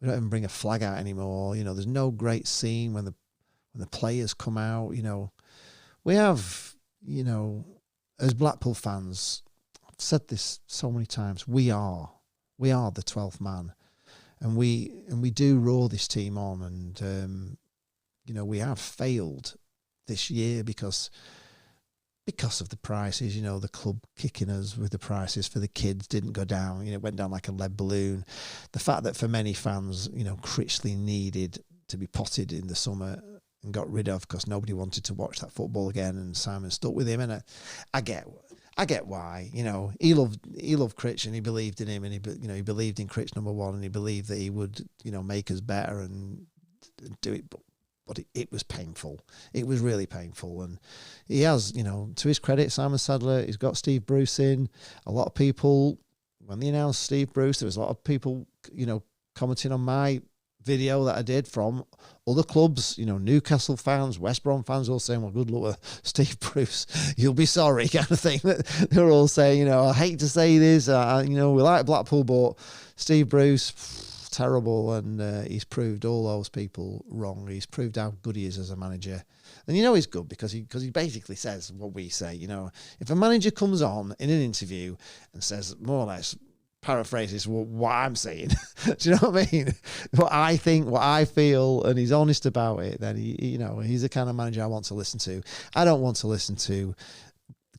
We don't even bring a flag out anymore. There's no great scene when the players come out. We have, as Blackpool fans, I've said this so many times, we are the 12th man, and we do roar this team on, and we have failed this year because of the prices. The club kicking us with the prices for the kids didn't go down. It went down like a lead balloon. The fact that for many fans, Critchley needed to be potted in the summer and got rid of because nobody wanted to watch that football again, and Simon stuck with him, and I get why. He loved Critch, and he believed in him, and he believed in Critch number one, and he believed that he would make us better and do it. But it was painful. It was really painful, and he has, to his credit, Simon Sadler, he's got Steve Bruce in. A lot of people, when they announced Steve Bruce, there was a lot of people, commenting on my video that I did from other clubs, Newcastle fans, West Brom fans, all saying, well, good luck with Steve Bruce, you'll be sorry, kind of thing. They're all saying, I hate to say this, we like Blackpool, but Steve Bruce, terrible, and he's proved all those people wrong. He's proved how good he is as a manager. And he's good because he basically says what we say. If a manager comes on in an interview and says more or less paraphrases what I'm saying. Do you know what I mean? What I think, what I feel, and he's honest about it, then he's the kind of manager I want to listen to. I don't want to listen to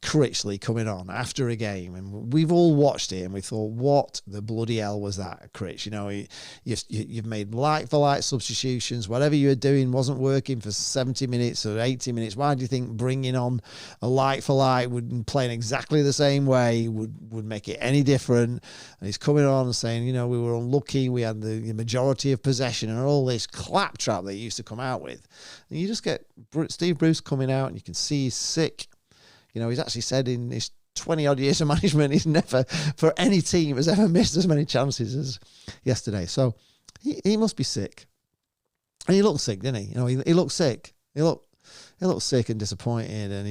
Critchley coming on after a game, and we've all watched it and we thought, what the bloody hell was that, Critch? You've made light for light substitutions. Whatever you were doing wasn't working for 70 minutes or 80 minutes. Why do you think bringing on a light for light would playing exactly the same way would make it any different? And he's coming on and saying, we were unlucky, we had the majority of possession, and all this claptrap that he used to come out with. And you just get Steve Bruce coming out and you can see he's sick. He's actually said in his 20-odd years of management, he's never, for any team, has ever missed as many chances as yesterday. So he must be sick. And he looked sick, didn't he? He looked sick. He looked sick and disappointed, and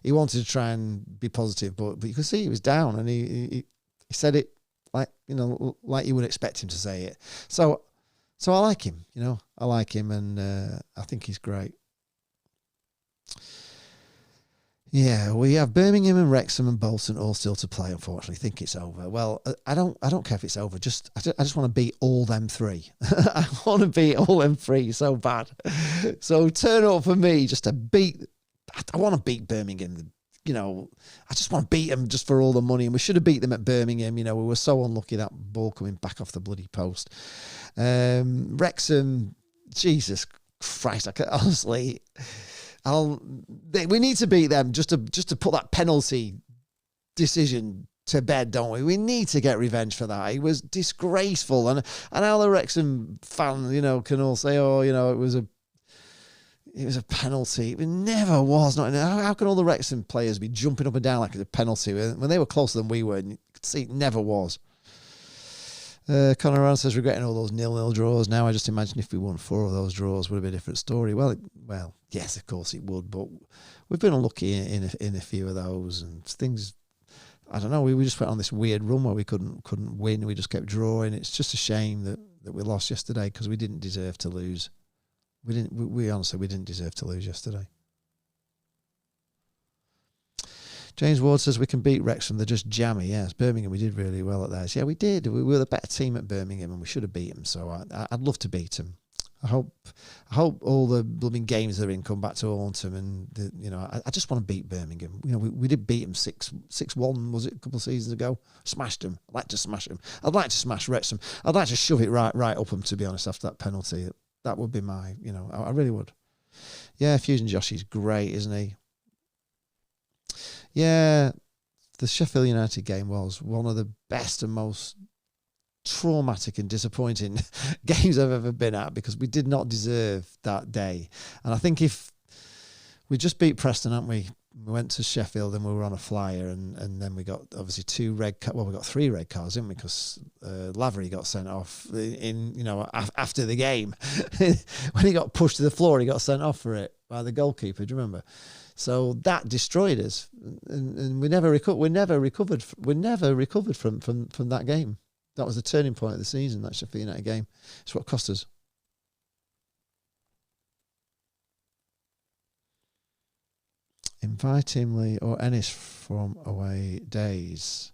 he wanted to try and be positive, but you could see he was down, and he said it like you would expect him to say it. So I like him. I like him, and I think he's great. Yeah, we have Birmingham and Wrexham and Bolton all still to play. Unfortunately, think it's over. Well, I don't care if it's over. I just want to beat all them three. I want to beat all them three so bad. So turn up for me just to beat. I want to beat Birmingham. I just want to beat them just for all the money. And we should have beat them at Birmingham. We were so unlucky, that ball coming back off the bloody post. Wrexham, Jesus Christ, honestly. We need to beat them just to put that penalty decision to bed, don't we? We need to get revenge for that. It was disgraceful, and how the Wrexham fan, can all say, it was a penalty. It never was. How can all the Wrexham players be jumping up and down like it's a penalty when they were closer than we were? And you could see it never was. Conor Ryan says, regretting all those 0-0 draws. Now I just imagine if we won 4 of those draws, would have been a different story. Well, yes, of course it would, but we've been unlucky in a few of those, and things. I don't know. We just went on this weird run where we couldn't win. We just kept drawing. It's just a shame that we lost yesterday, because we didn't deserve to lose. We honestly didn't deserve to lose yesterday. James Ward says we can beat Wrexham. They're just jammy. Yes, Birmingham, we did really well at theirs. Yeah, we did. We were the better team at Birmingham, and we should have beat them. So I'd love to beat them. I hope all the blooming games they're in come back to haunt them. And I just want to beat Birmingham. We did beat them 6-1. Was it a couple of seasons ago? Smashed them. I'd like to smash them. I'd like to smash Wrexham. I'd like to shove it right up them. To be honest, after that penalty, that would be my. I really would. Yeah, Fusion Josh is great, isn't he? Yeah, the Sheffield United game was one of the best and most traumatic and disappointing games I've ever been at, because we did not deserve that day. And I think if we just beat Preston, haven't we? We went to Sheffield and we were on a flyer, and then we got obviously 2 red cards. Well, we got 3 red cards, didn't we? Because Lavery got sent off after the game. When he got pushed to the floor, he got sent off for it by the goalkeeper. Do you remember? So that destroyed us, and we never recovered. We never recovered from that game. That was the turning point of the season. That Sheffield United game. It's what cost us. Invite him, Lee, or Ennis from away days.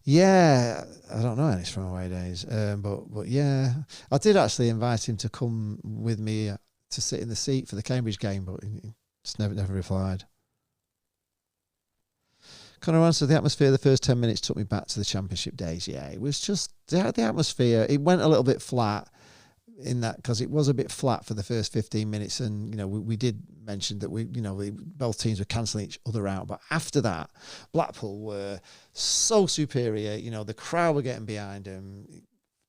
Yeah, I don't know Ennis from away days, but yeah, I did actually invite him to come with me to sit in the seat for the Cambridge game, but he just never replied. Conor answered, the atmosphere the first 10 minutes took me back to the Championship days. Yeah, it was just the atmosphere. It went a little bit flat in that, because it was a bit flat for the first 15 minutes, and we did mention that both teams were cancelling each other out. But after that, Blackpool were so superior. The crowd were getting behind them.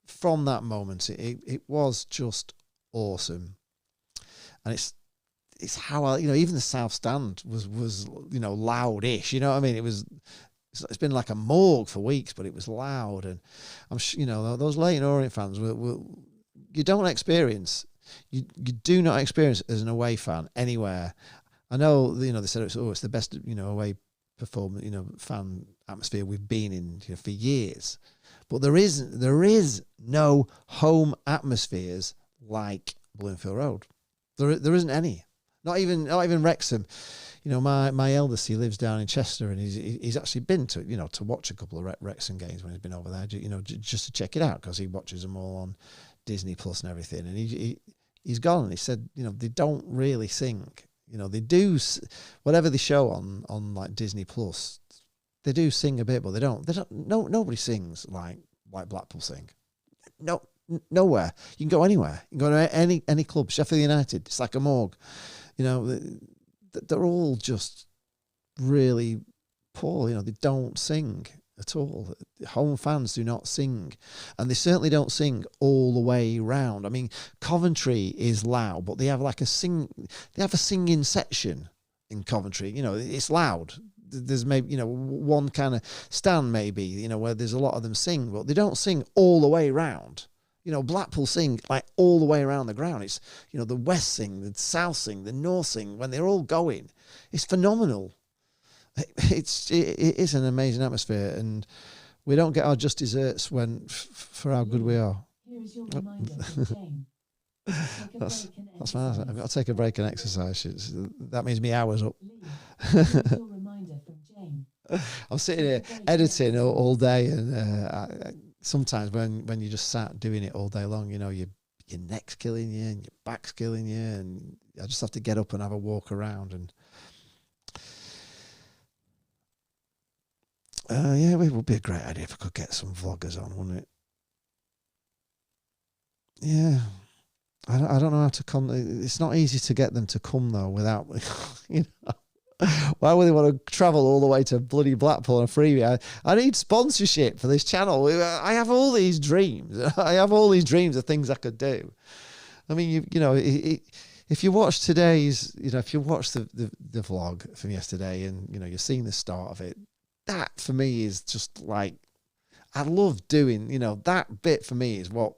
From that moment, it was just awesome, and it's how even the South Stand was loudish. You know what I mean? It's been like a morgue for weeks, but it was loud, and I'm sure those Leyton Orient fans you do not experience as an away fan anywhere. I know they said it's the best away performance fan atmosphere we've been in for years, but there is no home atmospheres like Bloomfield Road. There isn't any. Not even Wrexham. my eldest, he lives down in Chester, and he's actually been to, to watch a couple of Wrexham games when he's been over there, just to check it out, because he watches them all on Disney Plus and everything. And he's gone, and he said, they don't really sing. They do, whatever they show on like Disney Plus, they do sing a bit, but they don't. Nobody sings like Blackpool sing. No, nowhere. You can go anywhere. You can go to any club. Sheffield United, it's like a morgue. They're all just really poor. They don't sing at all. Home fans do not sing, and they certainly don't sing all the way round. I mean, Coventry is loud, but they have a singing section in Coventry. It's loud. There's maybe one kind of stand maybe where there's a lot of them sing, but they don't sing all the way round. Blackpool sing like all the way around the ground. It's the West sing, the South sing, the North sing, when they're all going. It's phenomenal. It is an amazing atmosphere, and we don't get our just desserts for how good we are. Here is your reminder from Jane. That's my. I've got to take a break and exercise. That means me hours up. Here is your reminder from Jane. I'm sitting here editing all day, and sometimes when you just sat doing it all day long, your neck's killing you and your back's killing you, and I just have to get up and have a walk around. And it would be a great idea if I could get some vloggers on, wouldn't it? Yeah. I don't know how to come. It's not easy to get them to come though without, why would they want to travel all the way to bloody Blackpool on a freebie? I need sponsorship for this channel. I have all these dreams. I have all these dreams of things I could do. I mean, if you watch today's, if you watch the vlog from yesterday, and you're seeing the start of it, that for me is just like, I love doing, that bit for me is what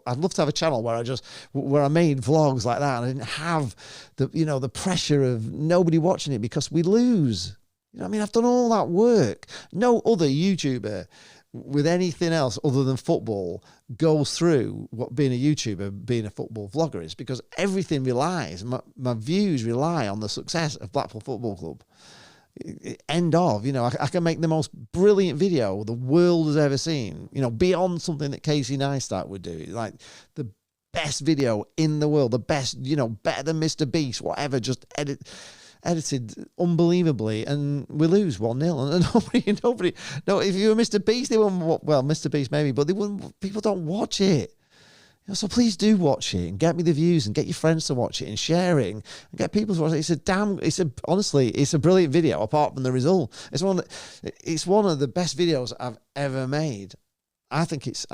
I'd love to have a channel where I made vlogs like that, and I didn't have the pressure of nobody watching it because we lose. I've done all that work. No other YouTuber with anything else other than football goes through what being a YouTuber, being a football vlogger is, because everything relies, my views rely on the success of Blackpool Football Club. End of. I can make the most brilliant video the world has ever seen, beyond something that Casey Neistat would do, like the best video in the world, the best, better than Mr. Beast, whatever, just edited unbelievably, and we lose 1-0, and nobody, if you were Mr. Beast, they wouldn't, well, Mr. Beast maybe, but they wouldn't, people don't watch it. So please do watch it and get me the views and get your friends to watch it and share it and get people to watch it. Honestly, it's a brilliant video apart from the result. It's one of the best videos I've ever made. I think it's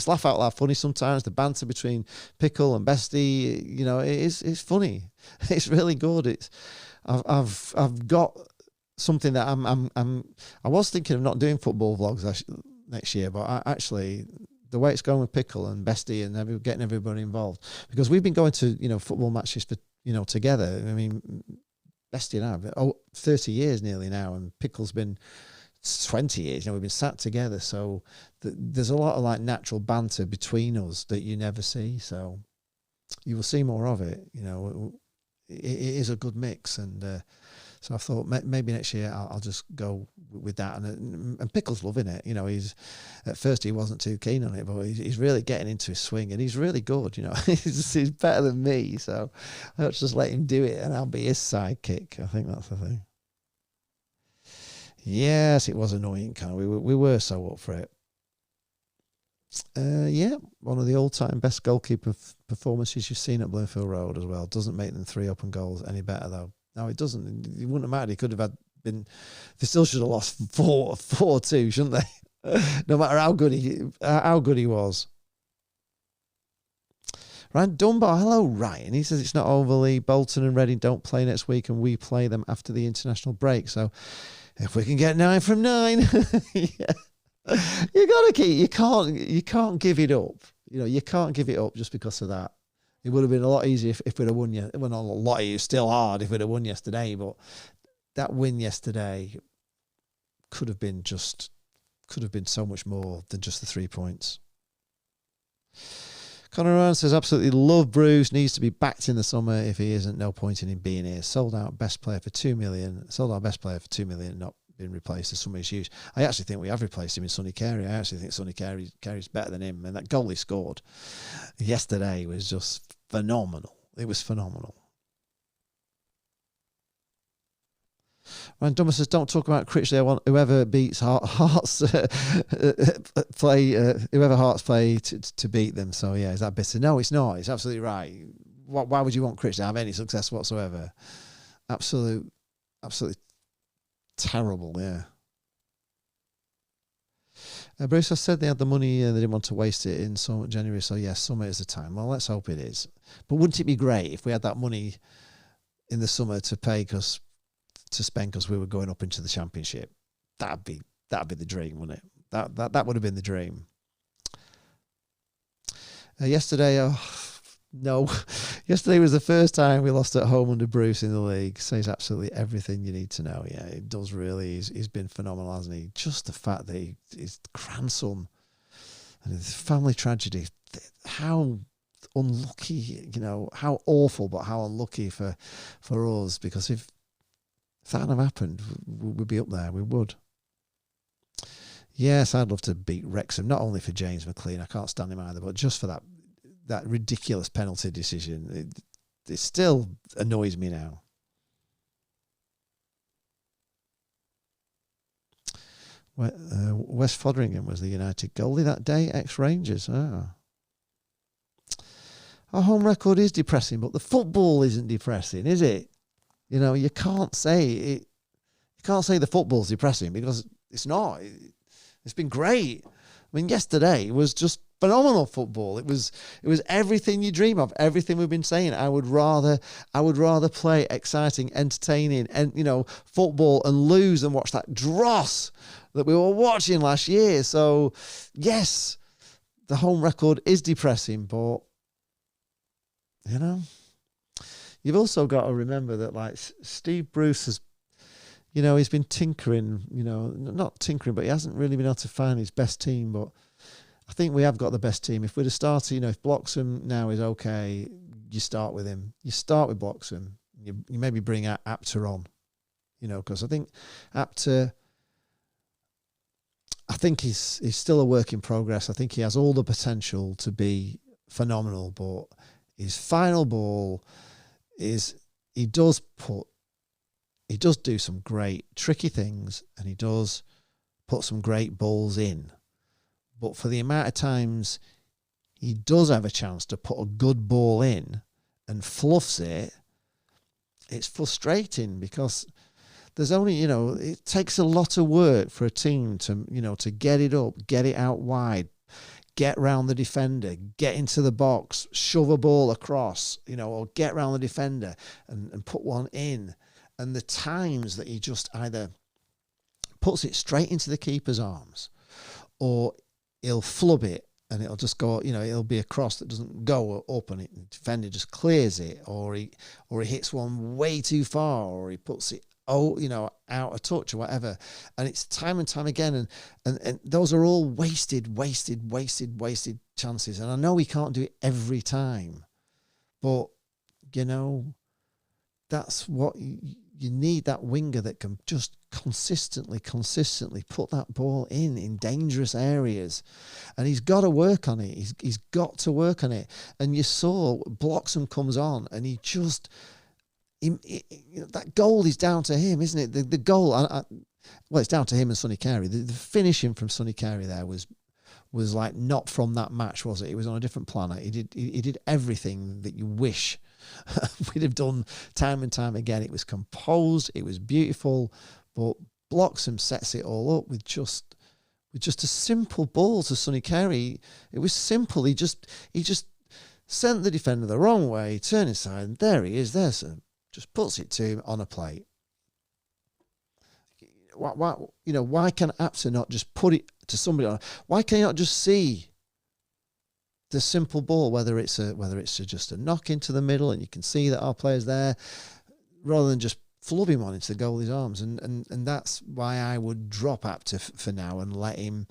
laugh out loud funny sometimes. The banter between Pickle and Bestie, it's funny. It's really good. I've got something that I was thinking of not doing football vlogs next year, but the way it's going with Pickle and Bestie and getting everybody involved, because we've been going to football matches for together. I mean, Bestie and I have 30 years nearly now, and Pickle's been 20 years. We've been sat together, so there's a lot of like natural banter between us that you never see. So you will see more of it. It is a good mix, and so I thought maybe next year I'll just go with that. And Pickle's loving it. He's at first he wasn't too keen on it, but he's really getting into his swing, and he's really good. He's better than me, so I'll just let him do it, and I'll be his sidekick. I think that's the thing. Yes, it was annoying, we were so up for it. One of the all-time best goalkeeper performances you've seen at Bloomfield Road as well. Doesn't make them 3 open goals any better though. No, it doesn't. It wouldn't have mattered. He could have been. They still should have lost 4-2, shouldn't they? No matter how good he was. Ryan Dunbar, hello Ryan. He says it's not overly. Bolton and Reading don't play next week, and we play them after the international break. So if we can get 9 from 9, yeah. You gotta keep. You can't give it up. You can't give it up just because of that. It would have been a lot easier if we'd have won. Well, not a lot. It's still hard if we'd have won yesterday, but that win yesterday could have been so much more than just the 3 points. Conor Ryan says, absolutely love Bruce. Needs to be backed in the summer. If he isn't, no point in him being here. Sold out best player for 2 million. Sold out best player for 2 million, not been replaced. There's so many issues. I actually think we have replaced him in Sonny Carey. I actually think Sonny Carey's better than him. And that goal he scored yesterday was just phenomenal. It was phenomenal. Ryan Dummer says, don't talk about Critchley. I want whoever beats Hearts play, whoever Hearts play to beat them. So, yeah, is that bitter? No, it's not. It's absolutely right. Why would you want Critchley to have any success whatsoever? Absolutely terrible, yeah. Bruce has said they had the money and they didn't want to waste it in January. So, yes, summer is the time. Well, let's hope it is. But wouldn't it be great if we had that money in the summer to spend because we were going up into the Championship? That'd be the dream, wouldn't it? That would have been the dream. Yesterday was the first time we lost at home under Bruce in the league. Says absolutely everything you need to know. Yeah, it does really. He's been phenomenal, hasn't he? Just the fact that his grandson and his family tragedy, how unlucky, how awful, but how unlucky for us, because if that hadn't happened, we'd be up there. We would. Yes, I'd love to beat Wrexham, not only for James McLean, I can't stand him either, but just for that ridiculous penalty decision. It still annoys me now. West Fotheringham was the United goalie that day, ex-Rangers. Our home record is depressing, but the football isn't depressing, is it? You can't say it. You can't say the football's depressing because it's not. It's been great. I mean, yesterday was just phenomenal football. It was everything you dream of, everything we've been saying. I would rather play exciting, entertaining, and football and lose than watch that dross that we were watching last year. So yes, the home record is depressing, but you've also got to remember that, like, Steve Bruce has, he's been tinkering, not tinkering, but he hasn't really been able to find his best team. But I think we have got the best team. If we'd have started, if Bloxham now is okay, you start with him. You start with Bloxham. You maybe bring Apter on, because I think Apter, I think he's still a work in progress. I think he has all the potential to be phenomenal, but his final ball is he does do some great tricky things, and he does put some great balls in. But for the amount of times he does have a chance to put a good ball in and fluffs it, it's frustrating because there's only, it takes a lot of work for a team to, to get it up, get it out wide, get round the defender, get into the box, shove a ball across, or get round the defender and put one in. And the times that he just either puts it straight into the keeper's arms, or he'll flub it and it'll just go, it'll be a cross that doesn't go up and the defender just clears it, or he hits one way too far, or he puts it out of touch or whatever. And it's time and time again. And those are all wasted chances. And I know he can't do it every time, but, that's what you need, that winger that can just consistently put that ball in dangerous areas. And he's got to work on it. He's got to work on it. And you saw Bloxham comes on and he just... that goal is down to him, isn't it? The goal, well, it's down to him and Sonny Carey. The finishing from Sonny Carey there was like not from that match, was it? It was on a different planet. He did everything that you wish we'd have done time and time again. It was composed, it was beautiful, but Bloxham sets it all up with just a simple ball to Sonny Carey. It was simple. He just sent the defender the wrong way, turned inside, and there he is. There's just puts it to him on a plate. Why can Apter not just put it to somebody on? Why can you not just see the simple ball, whether it's just a knock into the middle and you can see that our player's there, rather than just flub him on into the goalie's arms? And that's why I would drop Apter for now and let him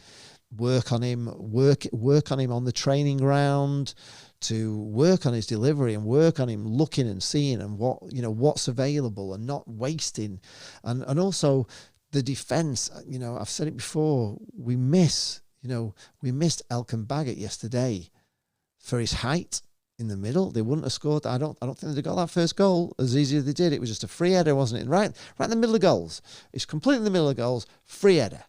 work on him on the training ground, to work on his delivery and work on him looking and seeing and what's available and not wasting. And also the defence, I've said it before, we missed Elkan Baggett yesterday for his height in the middle. They wouldn't have scored. I don't think they got that first goal as easy as they did. It was just a free header, wasn't it? Right in the middle of goals. It's completely in the middle of goals, free header.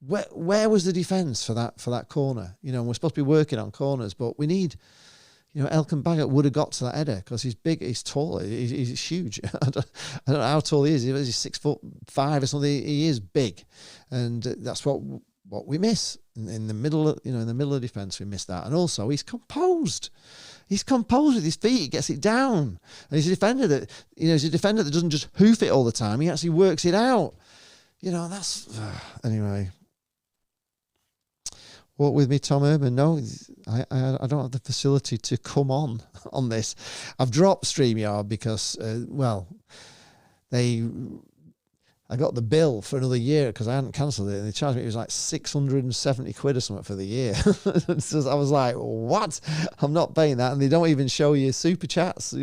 Where was the defence for that corner? We're supposed to be working on corners, but we need, Elkan Baggett would have got to that header because he's big, he's tall, he's huge. I don't know how tall he is. He's 6'5" or something. He is big, and that's what we miss in the middle. In the middle of defence, we miss that. And also, he's composed. He's composed with his feet. He gets it down, and he's a defender that doesn't just hoof it all the time. He actually works it out. That's anyway. Walk with me, Tom Urban. No, I don't have the facility to come on this. I've dropped StreamYard because, I got the bill for another year because I hadn't cancelled it, and they charged me. It was like 670 quid or something for the year. So I was like, what? I'm not paying that, and they don't even show you super chats,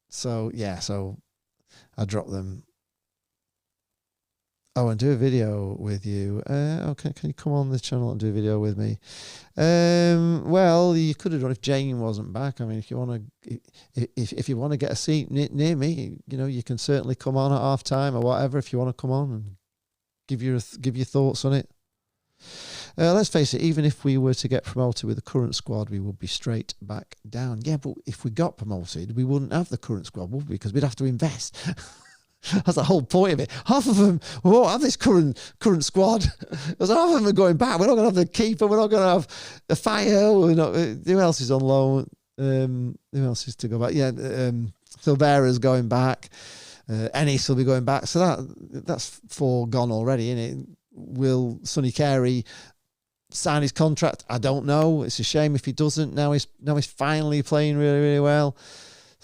So yeah, so I dropped them. Oh, and do a video with you. Okay, can you come on the channel and do a video with me? Well, you could have done if Jane wasn't back. I mean, if you want to get a seat near me, you can certainly come on at half time or whatever. If you want to come on and give your thoughts on it. Let's face it. Even if we were to get promoted with the current squad, we would be straight back down. Yeah, but if we got promoted, we wouldn't have the current squad, would we? Because we'd have to invest. That's the whole point of it. Half of them won't have this current squad. Because half of them are going back. We're not going to have the keeper. We're not going to have the fire. Who else is on loan? Who else is to go back? Yeah, Silvera's going back. Ennis will be going back. So that's 4 gone already, isn't it? Will Sonny Carey sign his contract? I don't know. It's a shame if he doesn't. Now he's finally playing really, really well.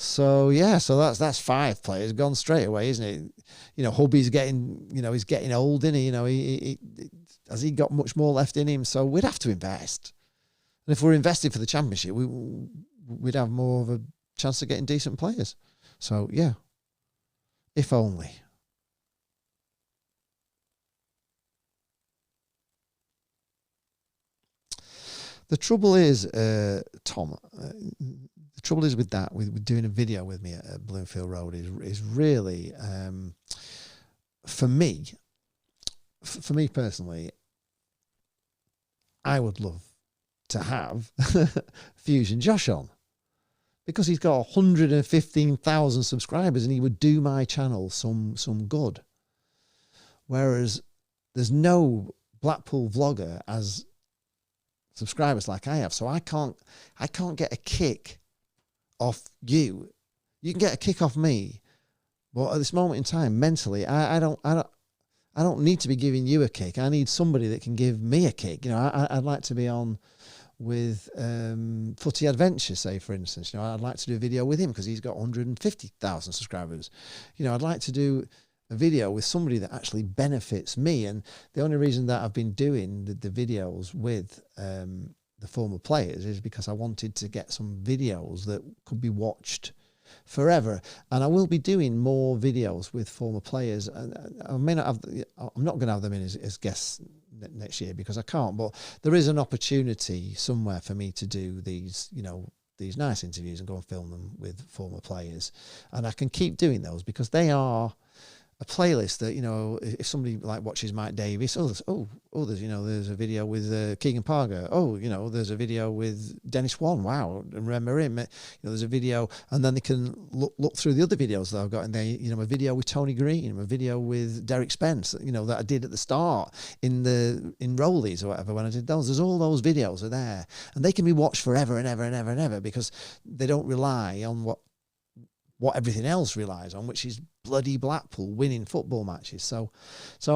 So yeah, so that's 5 players gone straight away, isn't it? Hubby's getting, he's getting old, isn't he? He has he got much more left in him? So we'd have to invest, and if we're investing for the championship, we'd have more of a chance of getting decent players. So yeah, if only. The trouble is, Tom. The trouble is with that, with doing a video with me at Bloomfield Road is really, for me personally, I would love to have Fusion Josh on because he's got 115,000 subscribers and he would do my channel some good. Whereas there's no Blackpool vlogger as subscribers like I have, so I can't get a kick off you. You can get a kick off me, but at this moment in time, mentally, I don't need to be giving you a kick. I need somebody that can give me a kick. I'd like to be on with Footy Adventure, say for instance. I'd like to do a video with him because he's got 150,000 subscribers. I'd like to do a video with somebody that actually benefits me. And the only reason that I've been doing the videos with the former players is because I wanted to get some videos that could be watched forever. And I will be doing more videos with former players. I may not have, I'm not going to have them in as guests next year because I can't, but there is an opportunity somewhere for me to do these, these nice interviews and go and film them with former players. And I can keep doing those because they are a playlist that, if somebody like watches Mike Davis, there's a video with Keegan Parker. There's a video with Dennis Wan. Wow. And remember him. There's a video, and then they can look through the other videos that I've got in there. A video with Tony Green, a video with Derek Spence, that I did at the start in Rollies or whatever when I did those. There's all those videos are there, and they can be watched forever and ever and ever and ever because they don't rely on what everything else relies on, which is bloody Blackpool winning football matches. So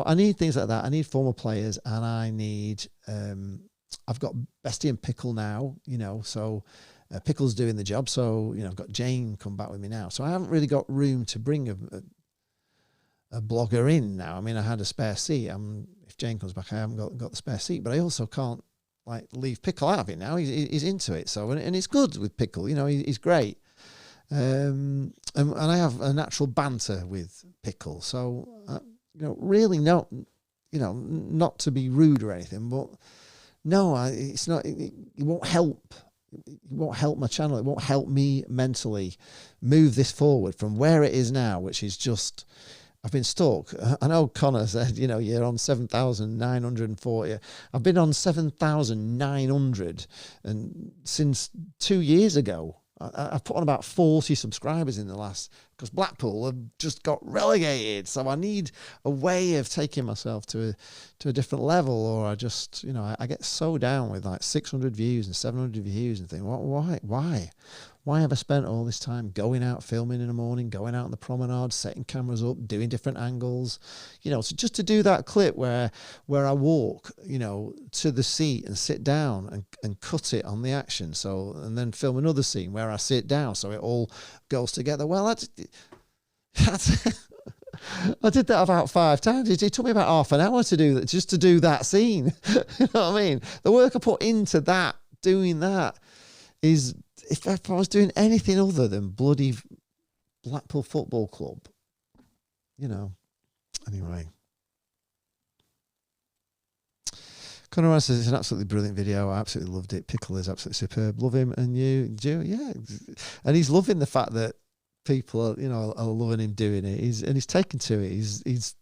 I need things like that. I need former players, and I need, I've got Bestie and Pickle now, so Pickle's doing the job. So, I've got Jane come back with me now. So I haven't really got room to bring a blogger in now. I mean, I had a spare seat. If Jane comes back, I haven't got the spare seat, but I also can't like leave Pickle out of it now. He's into it. So and it's good with Pickle. You know, he's great. And I have a natural banter with Pickle. So you know, really not, you know, not to be rude or anything, but no, it's not. It won't help. It won't help my channel. It won't help me mentally move this forward from where it is now, which is just, I've been stuck. I know Connor said, you know, you're on 7,940. I've been on 7,900 and since 2 years ago. I've put on about 40 subscribers in the last, because Blackpool have just got relegated. So I need a way of taking myself to a different level, or I just, you know, I get so down with like 600 views and 700 views and think, why have I spent all this time going out filming in the morning, going out on the promenade, setting cameras up, doing different angles, you know, so just to do that clip where I walk, you know, to the seat and sit down and cut it on the action. So, and then film another scene where I sit down so it all goes together. Well, that's I did that about 5 times. It took me about half an hour to do that, just to do that scene. You know what I mean? The work I put into that, doing that is, if I was doing anything other than bloody Blackpool Football Club, you know. Anyway. Conor says it's an absolutely brilliant video. I absolutely loved it. Pickle is absolutely superb. Love him. And you, yeah. And he's loving the fact that people are, you know, are loving him doing it. He's taken to it. He's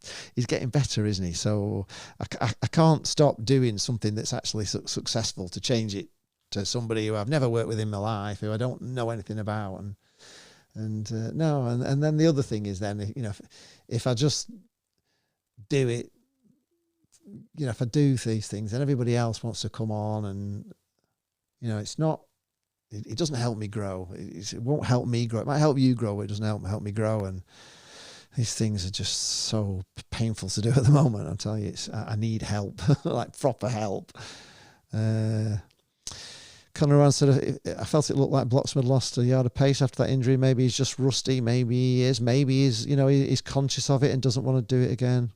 getting better, isn't he? So I can't stop doing something that's actually successful to change it to somebody who I've never worked with in my life, who I don't know anything about, and then the other thing is, then, you know, if I just do it, you know, if I do these things, then everybody else wants to come on, and you know, it's not, it doesn't help me grow. It won't help me grow. It might help you grow, but it doesn't help me grow. And these things are just so painful to do at the moment. I'll tell you, I need help, like proper help. Conor said, I felt it looked like Bloxham had lost a yard of pace after that injury. Maybe he's just rusty. Maybe he is. Maybe he's, you know, he's conscious of it and doesn't want to do it again.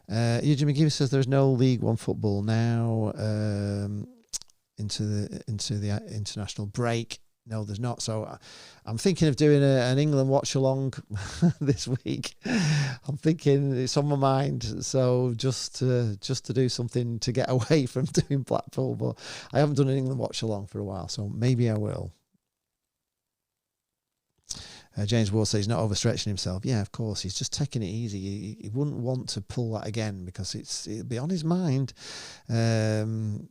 Eugene McGee says there's no League One football now into the international break. No, there's not. So I'm thinking of doing an England watch along this week. I'm thinking it's on my mind. So just to do something to get away from doing Blackpool, but I haven't done an England watch along for a while, so maybe I will. James Ward says he's not overstretching himself. Yeah, of course, he's just taking it easy. He wouldn't want to pull that again because it'll be on his mind. You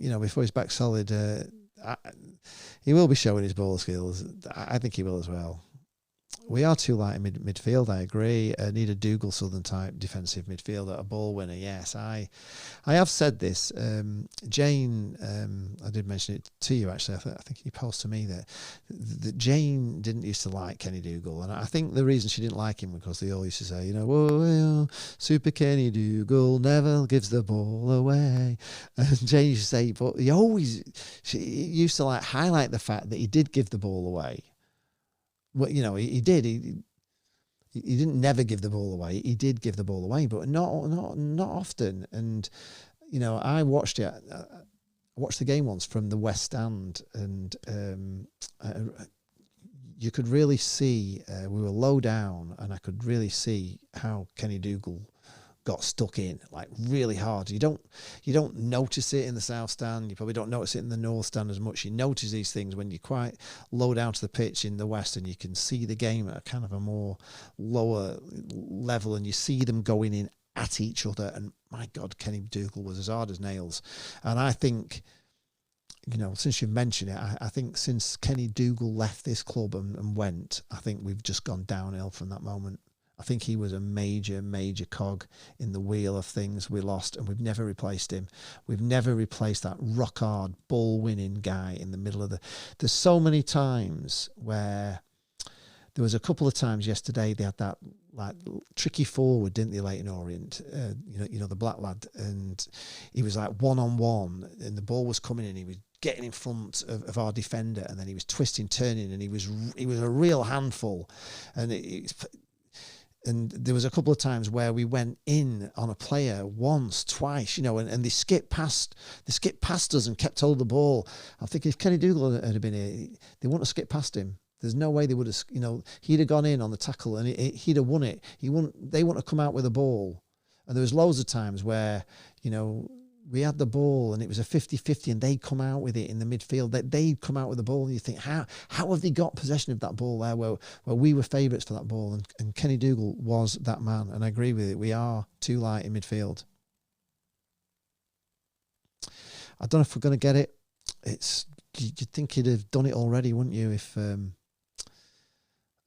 know, before he's back solid. He will be showing his ball skills. I think he will as well. We are too light in midfield, I agree. Need a Dougal Southern type defensive midfielder, a ball winner. Yes, I have said this. Jane, I did mention it to you actually. I think you posed to me that Jane didn't used to like Kenny Dougal, and I think the reason she didn't like him was because they all used to say, you know, whoa, Super Kenny Dougal never gives the ball away. And Jane used to say, but she used to like highlight the fact that he did give the ball away. Well, you know, he did. He didn't never give the ball away. He did give the ball away, but not often. And you know, I watched it. I watched the game once from the West Stand, and you could really see we were low down, and I could really see how Kenny Dougal got stuck in like really hard. You don't notice it in the South Stand. You probably don't notice it in the North Stand as much. You notice these things when you're quite low down to the pitch in the West, and you can see the game at a kind of a more lower level, and you see them going in at each other. And my God, Kenny Dougal was as hard as nails. And I think, you know, since you've mentioned it, I think since Kenny Dougal left this club and went, I think we've just gone downhill from that moment. I think he was a major cog in the wheel of things we lost, and we've never replaced him. We've never replaced that rock-hard, ball-winning guy in the middle of the... There's so many times where... There was a couple of times yesterday they had that like tricky forward, didn't they, LEYTON Orient? You know, the black lad, and he was like one-on-one, and the ball was coming in, he was getting in front of our defender, and then he was twisting, turning, and he was a real handful. And and there was a couple of times where we went in on a player once, twice, you know, and they skipped past us and kept hold of the ball. I think if Kenny Dougal had been here, they wouldn't have skipped past him. There's no way they would have, you know, he'd have gone in on the tackle and he'd have won it. They wouldn't have come out with a ball. And there was loads of times where, you know, we had the ball and it was a 50-50 and they'd come out with it in the midfield. They'd come out with the ball and you think, how have they got possession of that ball there where we were favourites for that ball? And Kenny Dougal was that man. And I agree with it. We are too light in midfield. I don't know if we're going to get it. You'd think he'd have done it already, wouldn't you? If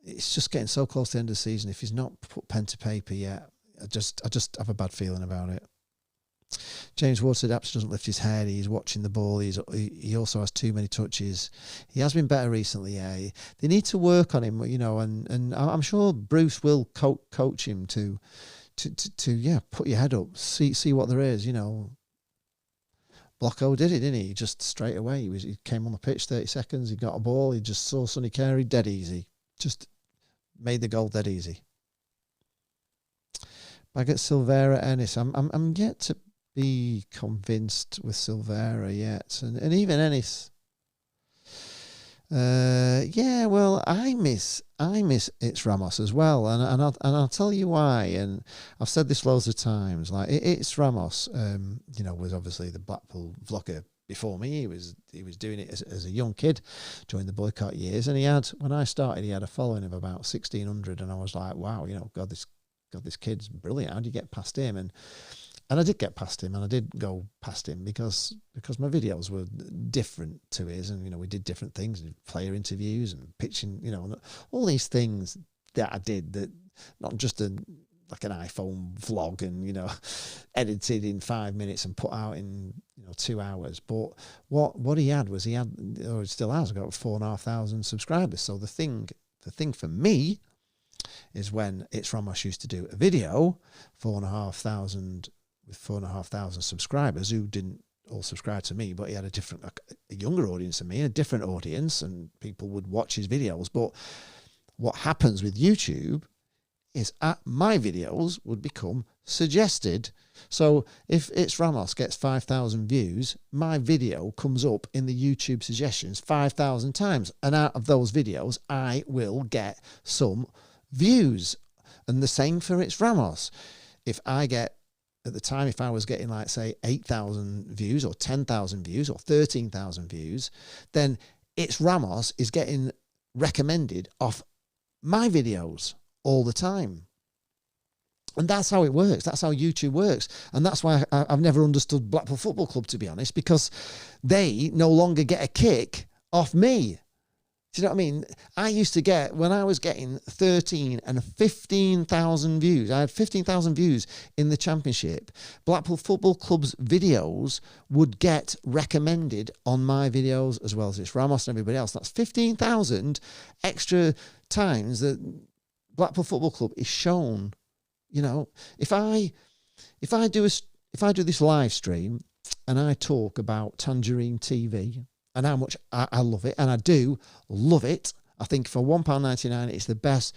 it's just getting so close to the end of the season. If he's not put pen to paper yet, I just have a bad feeling about it. James Ward said Apps doesn't lift his head. He's watching the ball. He also has too many touches. He has been better recently. Yeah, they need to work on him, you know, and I'm sure Bruce will coach him to put your head up, see what there is, you know. Blocko did it, didn't he? Just straight away. He came on the pitch 30 seconds. He got a ball. He just saw Sonny Carey dead easy. Just made the goal dead easy. Back at Silvera Ennis. I'm yet to be convinced with Silvera yet, and even Ennis. Yeah, well, I miss It's Ramos as well, and I'll tell you why. And I've said this loads of times. Like It's Ramos, you know, was obviously the Blackpool vlogger before me. He was doing it as a young kid during the boycott years, and when I started, he had a following of about 1,600, and I was like, wow, you know, God, this kid's brilliant. How do you get past him? And I did get past him, and I did go past him because my videos were different to his, and you know, we did different things, player interviews and pitching, you know, all these things that I did, that not just like an iPhone vlog and, you know, edited in 5 minutes and put out in, you know, 2 hours. But what he had, or it still has, got 4,500 subscribers. So the thing for me is when It's Ramos used to do a video, 4,500 with 4,500 subscribers who didn't all subscribe to me, but he had a younger audience than me, a different audience, and people would watch his videos. But what happens with YouTube is my videos would become suggested. So if It's Ramos gets 5,000 views, my video comes up in the YouTube suggestions 5,000 times. And out of those videos, I will get some views. And the same for It's Ramos. If I was getting, like, say, 8,000 views or 10,000 views or 13,000 views, then It's Ramos is getting recommended off my videos all the time. And that's how it works. That's how YouTube works. And that's why I've never understood Blackpool Football Club, to be honest, because they no longer get a kick off me. Do you know what I mean? I used to get, when I was getting 13 and 15,000 views, I had 15,000 views in the Championship. Blackpool Football Club's videos would get recommended on my videos as well as It's Ramos and everybody else. That's 15,000 extra times that Blackpool Football Club is shown. You know, if I do this live stream and I talk about Tangerine TV and how much I love it, and I do love it. I think for £1.99 it's the best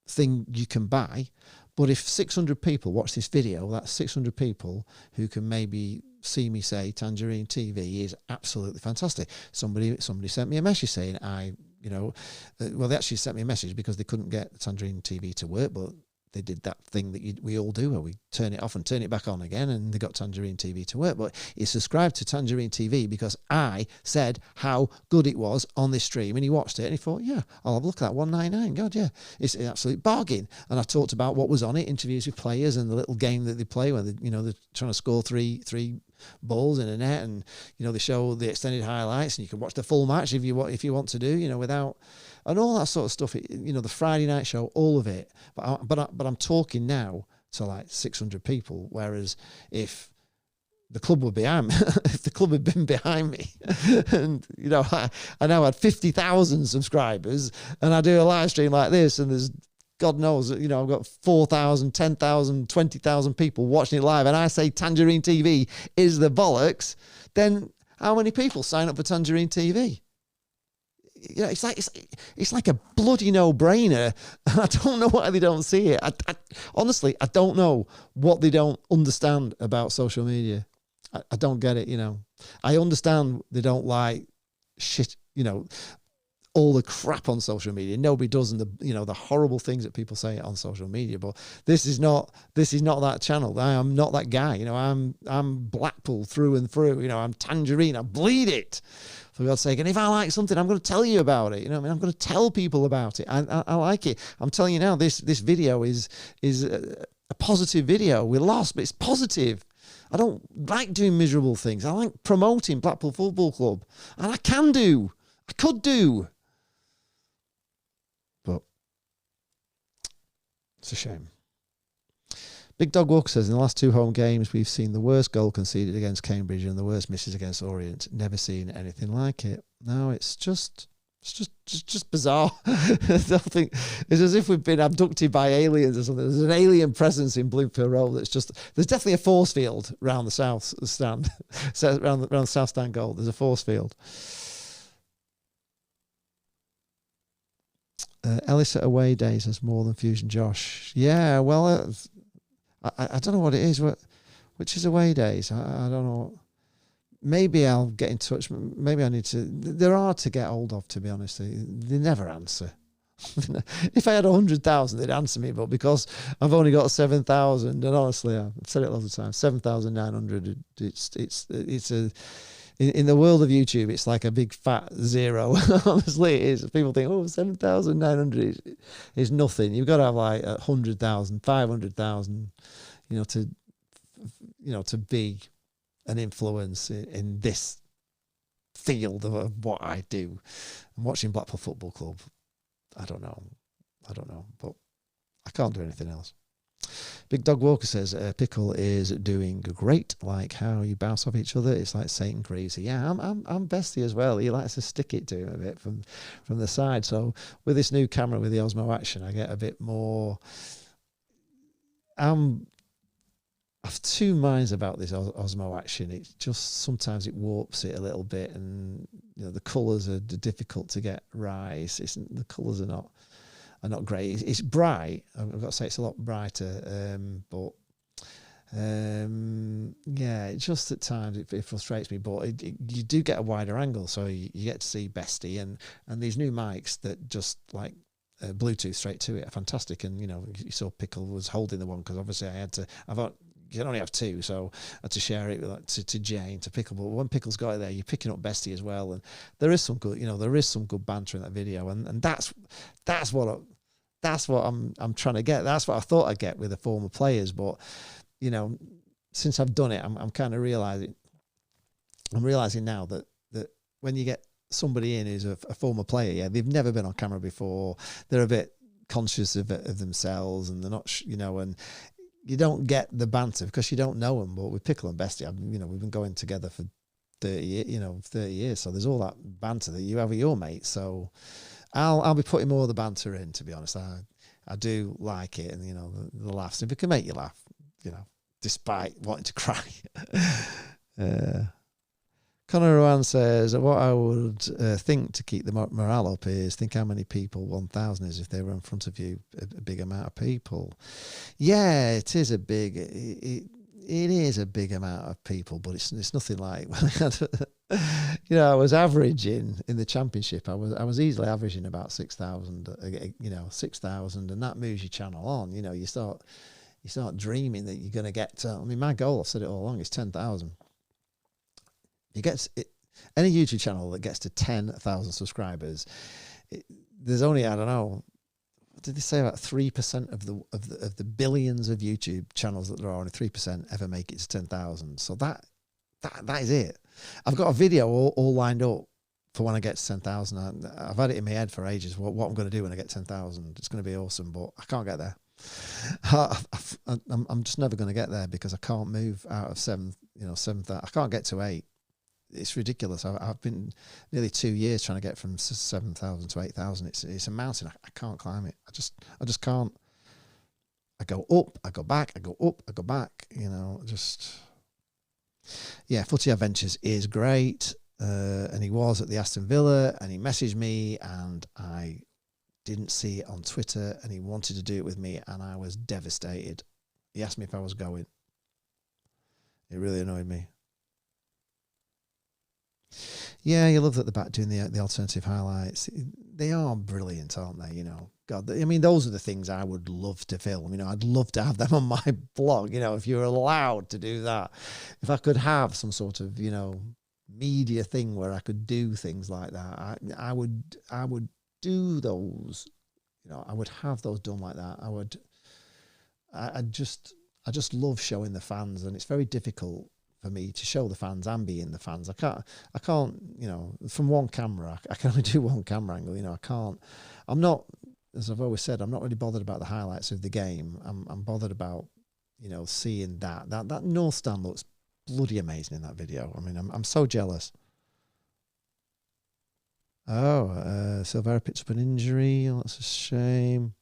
thing you can buy. But if 600 people watch this video, that's 600 people who can maybe see me say Tangerine TV is absolutely fantastic. Somebody sent me a message saying they actually sent me a message because they couldn't get Tangerine TV to work, but they did that thing that we all do where we turn it off and turn it back on again, and they got Tangerine TV to work. But he subscribed to Tangerine TV because I said how good it was on this stream, and he watched it and he thought, yeah, I'll have a look at that, £1.99. God, yeah, it's an absolute bargain. And I talked about what was on it, interviews with players and the little game that they play where they're trying to score three balls in a net, and they show the extended highlights, and you can watch the full match if you want to do, without, and all that sort of stuff. The Friday night show, all of it. But I'm talking now to like 600 people, whereas if the club were behind me, if the club had been behind me, and I now had 50,000 subscribers, and I do a live stream like this, and there's God knows, I've got 4,000, 10,000, 20,000 people watching it live, and I say Tangerine TV is the bollocks, then how many people sign up for Tangerine TV? you know, it's like a bloody no-brainer. I don't know why they don't see it. I honestly, I don't know what they don't understand about social media. I don't get it, you know. I understand they don't like shit, you know, all the crap on social media. Nobody does, and the horrible things that people say on social media. But this is not that channel. I am not that guy. You know, I'm Blackpool through and through. You know, I'm Tangerine. I bleed it, for God's sake. And if I like something, I'm going to tell you about it. You know, I mean, I'm going to tell people about it. I like it. I'm telling you now, this video is a positive video. We lost, but it's positive. I don't like doing miserable things. I like promoting Blackpool Football Club, and I could do. But it's a shame. Big Dog Walker says, in the last 2 home games, we've seen the worst goal conceded against Cambridge and the worst misses against Orient. Never seen anything like it. No, it's just bizarre. I don't think it's as if we've been abducted by aliens or something. There's an alien presence in Bloomfield Road. There's definitely a force field around the south stand, around the south stand goal. There's a force field. Ellis at away days has more than Fusion Josh. Yeah, well, I don't know what it is. Which is away days? I don't know. Maybe I'll get in touch. Maybe I need to. They're hard to get hold of, to be honest. They never answer. If I had 100,000, they'd answer me. But because I've only got 7,000, and honestly, I've said it lots of times, 7,900. It's a. In the world of YouTube, it's like a big fat zero. Honestly, it is. People think, 7,900 is nothing. You've got to have like 100,000, 500,000, to be an influence in this field of what I do. I'm watching Blackpool Football Club. I don't know, but I can't do anything else. Big Dog Walker says, Pickle is doing great, like how you bounce off each other. It's like Satan Greasy. Yeah, I'm bestie as well. He likes to stick it to him a bit from the side. So with this new camera, with the Osmo Action, I get a bit more... I have 2 minds about this Osmo Action. It just, sometimes it warps it a little bit, and the colours are difficult to get right. The colours are not great. It's bright. I've got to say it's a lot brighter, but yeah, it just at times it frustrates me. But you do get a wider angle, so you get to see bestie, and these new mics that just like Bluetooth straight to it are fantastic. And you saw Pickle was holding the one, because obviously you can only have 2, so I had to share it to Jane, to Pickle. But when Pickle's got it there, you're picking up bestie as well, and there is some good banter in that video, and that's what I'm trying to get. That's what I thought I'd get with the former players, but since I've done it, I'm kind of realizing now that when you get somebody in who's a former player, they've never been on camera before, they're a bit conscious of themselves, and they're not, and you don't get the banter because you don't know them. But with Pickle and Bestie, we've been going together for 30 years. So there's all that banter that you have with your mates. So I'll be putting more of the banter in, to be honest. I do like it, and the laughs. If it can make you laugh, despite wanting to cry. Conor Rowan says, what I would think to keep the morale up is think how many people 1,000 is if they were in front of you, a big amount of people. Yeah, it is a big... It is a big amount of people, but it's nothing like... I was averaging in the championship. I was easily averaging about 6,000, 6,000, and that moves your channel on. You start dreaming that you're going to get to... my goal, I've said it all along, is 10,000. Any YouTube channel that gets to 10,000 subscribers, there's only, I don't know, what did they say, about 3% of the billions of YouTube channels that there are, only 3% ever make it to 10,000. So that is it. I've got a video all lined up for when I get to 10,000. I've had it in my head for ages. What I'm going to do when I get 10,000? It's going to be awesome, but I can't get there. I'm just never going to get there because I can't move out of 7,000. I can't get to 8. It's ridiculous. I've been nearly 2 years trying to get from 7,000 to 8,000. It's a mountain. I can't climb it. I just can't. I go up, I go back, I go up, I go back. Yeah, Footy Adventures is great. and he was at the Aston Villa, and he messaged me, and I didn't see it on Twitter, and he wanted to do it with me, and I was devastated. He asked me if I was going. It really annoyed me. Yeah, you love that they're back doing the alternative highlights. They are brilliant, aren't they? You know, God, I mean, those are the things I would love to film. You know, I'd love to have them on my blog. You know, if you're allowed to do that, if I could have some sort of, you know, media thing where I could do things like that, I would do those. You know, I would have those done like that. I just love showing the fans, and it's very difficult for me to show the fans and be in the fans. I can't, you know, from one camera, I can only do one camera angle. You know, I'm not, as I've always said, I'm not really bothered about the highlights of the game. I'm bothered about, you know, seeing that North Stand looks bloody amazing in that video. I mean, I'm so jealous. Oh, Silvera picked up an injury. Oh, that's a shame.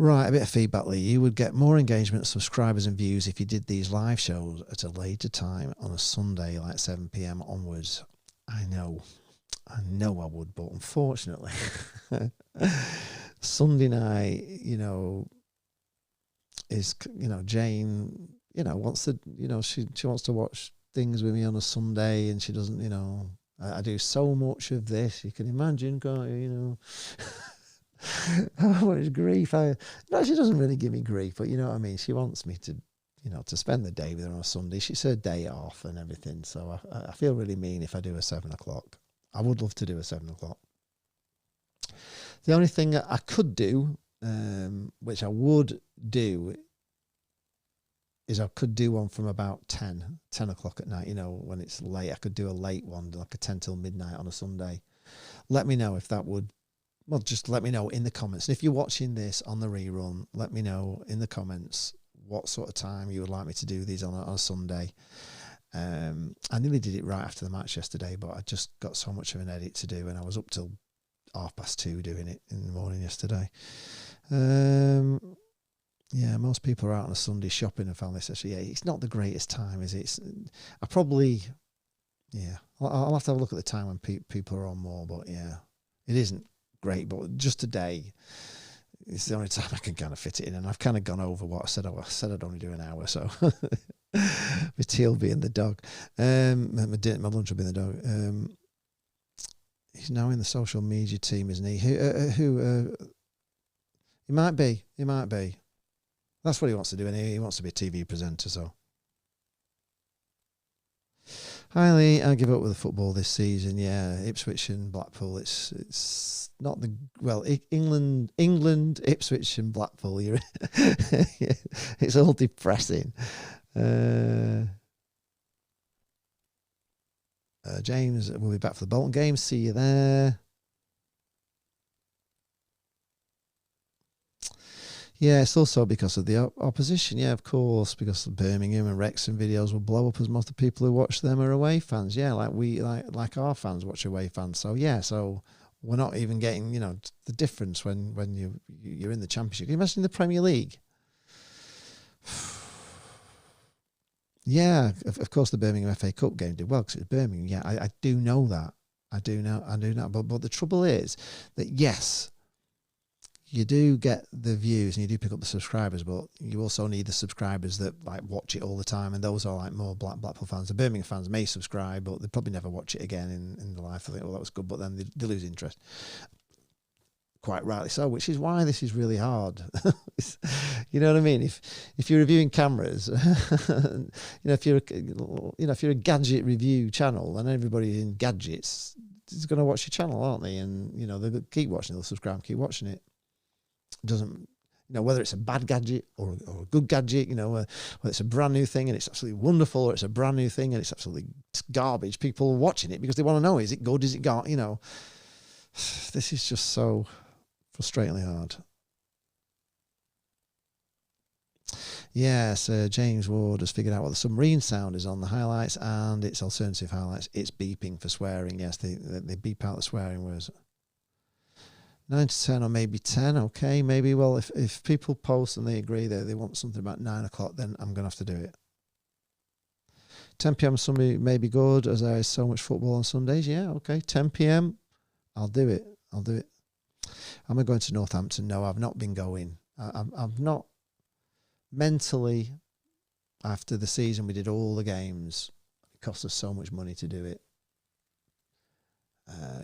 Right, a bit of feedback, Lee. You would get more engagement, subscribers and views if you did these live shows at a later time on a Sunday, like 7 p.m. onwards. I know I would, but unfortunately, Sunday night, you know, is, you know, Jane, you know, wants to, you know, she wants to watch things with me on a Sunday, and she doesn't, you know, I do so much of this, you can imagine, can't you, you know. How much grief no, she doesn't really give me grief, but you know what I mean, she wants me to, you know, to spend the day with her on a Sunday. She's her day off and everything, so I feel really mean if I do a 7 o'clock. I would love to do a 7 o'clock. The only thing I could do, which I would do, is I could do one from about 10 o'clock at night, you know, when it's late. I could do a late one, like a 10 till midnight on a Sunday. Let me know if that would, well, just let me know in the comments. And if you're watching this on the rerun, let me know in the comments what sort of time you would like me to do these on a Sunday. I nearly did it right after the match yesterday, but I just got so much of an edit to do, and I was up till 2:30 doing it in the morning yesterday. Yeah, most people are out on a Sunday shopping and family session. Yeah, it's not the greatest time, is it? I probably, yeah, I'll have to have a look at the time when people are on more, but yeah, it isn't great. But just today, it's the only time I can kind of fit it in, and I've kind of gone over what I said. I said I'd only do an hour, so my tea will be in the dog. My lunch will be in the dog. He's now in the social media team, isn't he? Who? He might be. He might be. That's what he wants to do, and he wants to be a TV presenter. So, highly, I give up with the football this season. Yeah, Ipswich and Blackpool. It's not the well. England, Ipswich and Blackpool. You're it's all depressing. James will be back for the Bolton game. See you there. Yeah, it's also because of the opposition. Yeah, of course, because the Birmingham and Wrexham videos will blow up, as most of the people who watch them are away fans. Yeah, like our fans watch away fans. So yeah, so we're not even getting, you know, the difference when you're in the Championship. Can you imagine the Premier League? Yeah, of course the Birmingham FA Cup game did well because it was Birmingham. Yeah, I do know that. I do know. But the trouble is that yes, you do get the views and you do pick up the subscribers, but you also need the subscribers that like watch it all the time, and those are like more Blackpool fans. The Birmingham fans may subscribe, but they probably never watch it again in their life. I think, well, that was good, but then they lose interest. Quite rightly so, which is why this is really hard. You know what I mean? If you're reviewing cameras, you know, if you're a gadget review channel, then everybody in gadgets is going to watch your channel, aren't they? And you know, they'll keep watching, they'll subscribe, keep watching it. Doesn't, you know, whether it's a bad gadget or a good gadget, you know, whether it's a brand new thing and it's absolutely wonderful, or it's a brand new thing and it's absolutely garbage, people are watching it because they want to know, is it good, is it got, you know. This is just so frustratingly hard. Yes, James Ward has figured out what the submarine sound is on the highlights, and it's alternative highlights. It's beeping for swearing. Yes, they beep out the swearing words. 9 to 10 or maybe 10. Okay, maybe. Well, if people post and they agree that they want something about 9 o'clock, then I'm going to have to do it. 10 p.m. Sunday may be good as there is so much football on Sundays. Yeah, okay. 10 p.m. I'll do it. I'll do it. Am I going to Northampton? No, I've not been going. I've not mentally, after the season we did all the games, it cost us so much money to do it.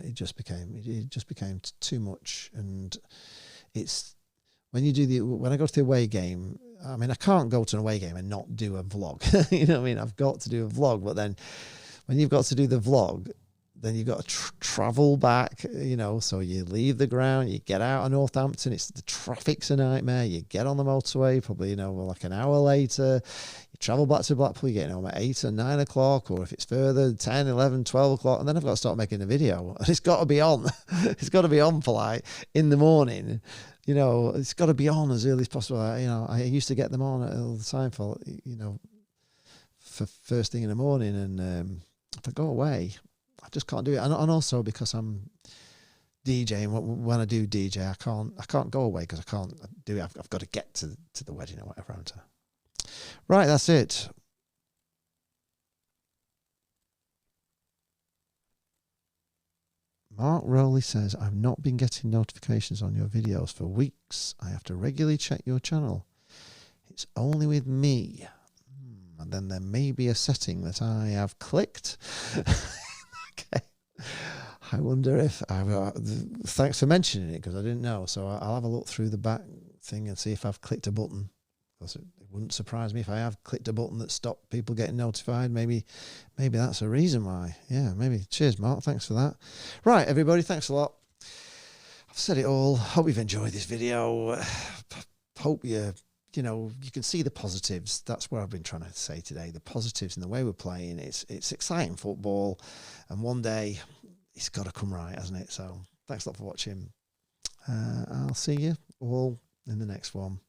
It just became too much. And it's when I go to the away game, I mean, I can't go to an away game and not do a vlog. You know what I mean? I've got to do a vlog, but then when you've got to do the vlog, then you've got to travel back, you know, so you leave the ground, you get out of Northampton, the traffic's a nightmare, you get on the motorway, probably, you know, like an hour later, you travel back to Blackpool, you're getting home at 8 or 9 o'clock, or if it's further, 10, 11, 12 o'clock, and then I've got to start making a video, and it's got to be on, it's got to be on for like, in the morning, you know, it's got to be on as early as possible. I used to get them on all the time for, you know, for first thing in the morning, and if I go away, I just can't do it, and also because I'm DJing. When I do DJ, I can't go away because I can't do it. I've got to get to the wedding or whatever. Right, that's it. Mark Rowley says, I've not been getting notifications on your videos for weeks. I have to regularly check your channel. It's only with me. And then there may be a setting that I have clicked. Okay. I wonder if thanks for mentioning it, because I didn't know. So I'll have a look through the back thing and see if I've clicked a button. Because it wouldn't surprise me if I have clicked a button that stopped people getting notified. Maybe that's a reason why. Yeah, maybe. Cheers, Mark. Thanks for that. Right, everybody. Thanks a lot. I've said it all. Hope you've enjoyed this video. Hope you can see the positives. That's what I've been trying to say today. The positives in the way we're playing. It's exciting football, and one day it's got to come right, hasn't it? So thanks a lot for watching. I'll see you all in the next one.